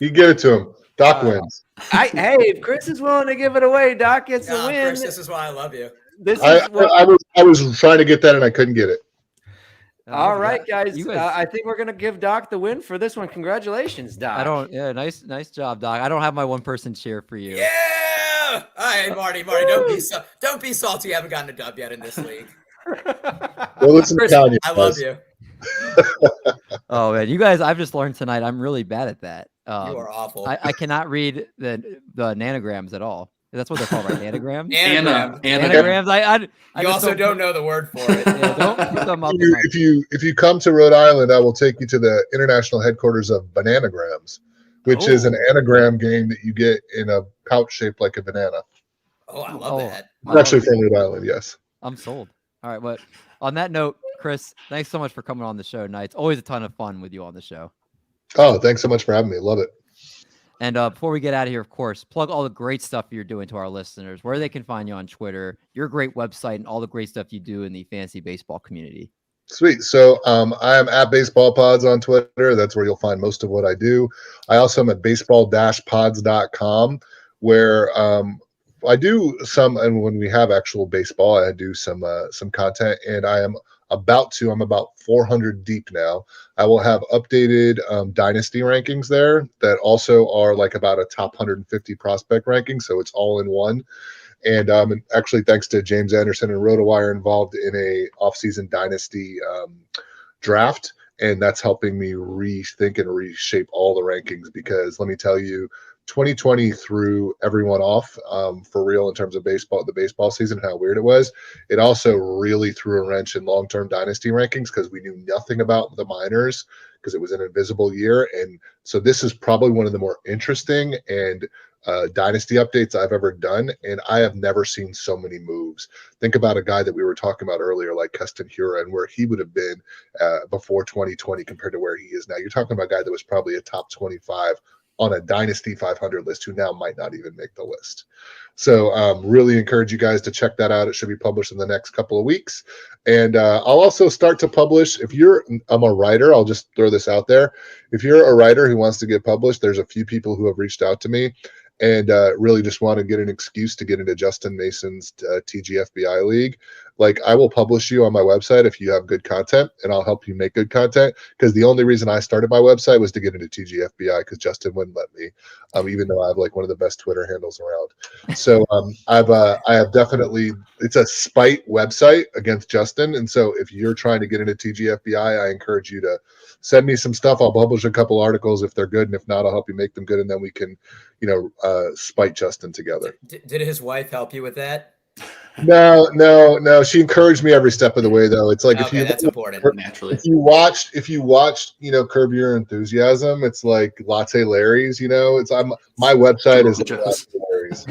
You give it to him. Doc wins. Hey, if Chris is willing to give it away, Doc gets the win. Chris, this is why I love you. This is I was trying to get that and I couldn't get it. all right, guys. You guys- I think we're gonna give Doc the win for this one. Congratulations, Doc. I don't. Yeah, nice job, Doc. I don't have my 1-person cheer for you. Yeah. All right, Marty, don't be salty. You haven't gotten a dub yet in this league. Well, listen to Chris, Kanye. I love you. Oh man, you guys! I've just learned tonight. I'm really bad at that. You are awful. I cannot read the nanograms at all. That's what they're called, right? Anagrams. Anagram. Anagrams. I You just also don't know the word for it. Yeah, don't put them up. in my- If you come to Rhode Island, I will take you to the international headquarters of Bananagrams, which is an anagram game that you get in a pouch shaped like a banana. Oh, I love that. I'm actually from Rhode Island, yes. I'm sold. All right, but on that note, Chris, thanks so much for coming on the show tonight. It's always a ton of fun with you on the show. Oh, thanks so much for having me. Love it. And before we get out of here, of course, plug all the great stuff you're doing to our listeners, where they can find you on Twitter, your great website, and all the great stuff you do in the fantasy baseball community. Sweet. So I am at Baseball Pods on Twitter. That's where you'll find most of what I do. I also am at baseball-pods.com, where I do some, and when we have actual baseball, I do some content, and I'm about 400 deep now. I will have updated dynasty rankings there that also are like about a top 150 prospect ranking. So it's all in one. And actually, thanks to James Anderson and RotoWire, involved in a offseason dynasty draft. And that's helping me rethink and reshape all the rankings, because let me tell you, 2020 threw everyone off for real in terms of baseball, the baseball season, how weird it was. It also really threw a wrench in long-term dynasty rankings because we knew nothing about the minors because it was an invisible year. And so this is probably one of the more interesting and dynasty updates I've ever done. And I have never seen so many moves. Think about a guy that we were talking about earlier, like Keston Hiura, and where he would have been before 2020 compared to where he is now. You're talking about a guy that was probably a top 25 on a Dynasty 500 list who now might not even make the list. So really encourage you guys to check that out. It should be published in the next couple of weeks. And I'll also start to publish, I'm a writer, I'll just throw this out there. If you're a writer who wants to get published, there's a few people who have reached out to me and really just want to get an excuse to get into Justin Mason's TGFBI League. Like, I will publish you on my website if you have good content, and I'll help you make good content, because the only reason I started my website was to get into TGFBI, because Justin wouldn't let me, even though I have like one of the best Twitter handles around. So I have definitely, it's a spite website against Justin. And so if you're trying to get into TGFBI, I encourage you to send me some stuff. I'll publish a couple articles if they're good, and if not, I'll help you make them good, and then we can, spite Justin together. Did his wife help you with that? No. She encouraged me every step of the way, though. It's like that's important. Naturally. If you watched, Curb Your Enthusiasm, it's like Latte Larry's. My website is Latte Larry's.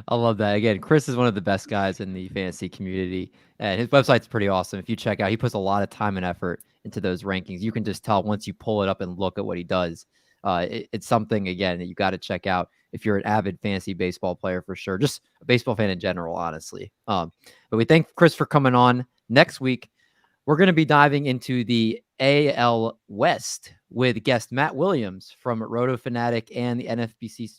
I love that. Again, Chris is one of the best guys in the fantasy community, and his website's pretty awesome. If you check out, he puts a lot of time and effort into those rankings. You can just tell once you pull it up and look at what he does. It's something, again, that you got to check out if you're an avid fantasy baseball player, for sure. Just a baseball fan in general, honestly. But we thank Chris for coming on. Next week, we're going to be diving into the AL West with guest Matt Williams from Roto Fanatic and the NBC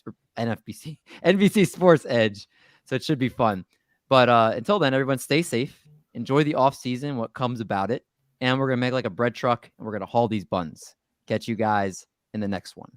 Sports Edge. So it should be fun. But until then, everyone stay safe. Enjoy the off season, what comes about it. and we're going to make like a bread truck, and we're going to haul these buns. Catch you guys in the next one.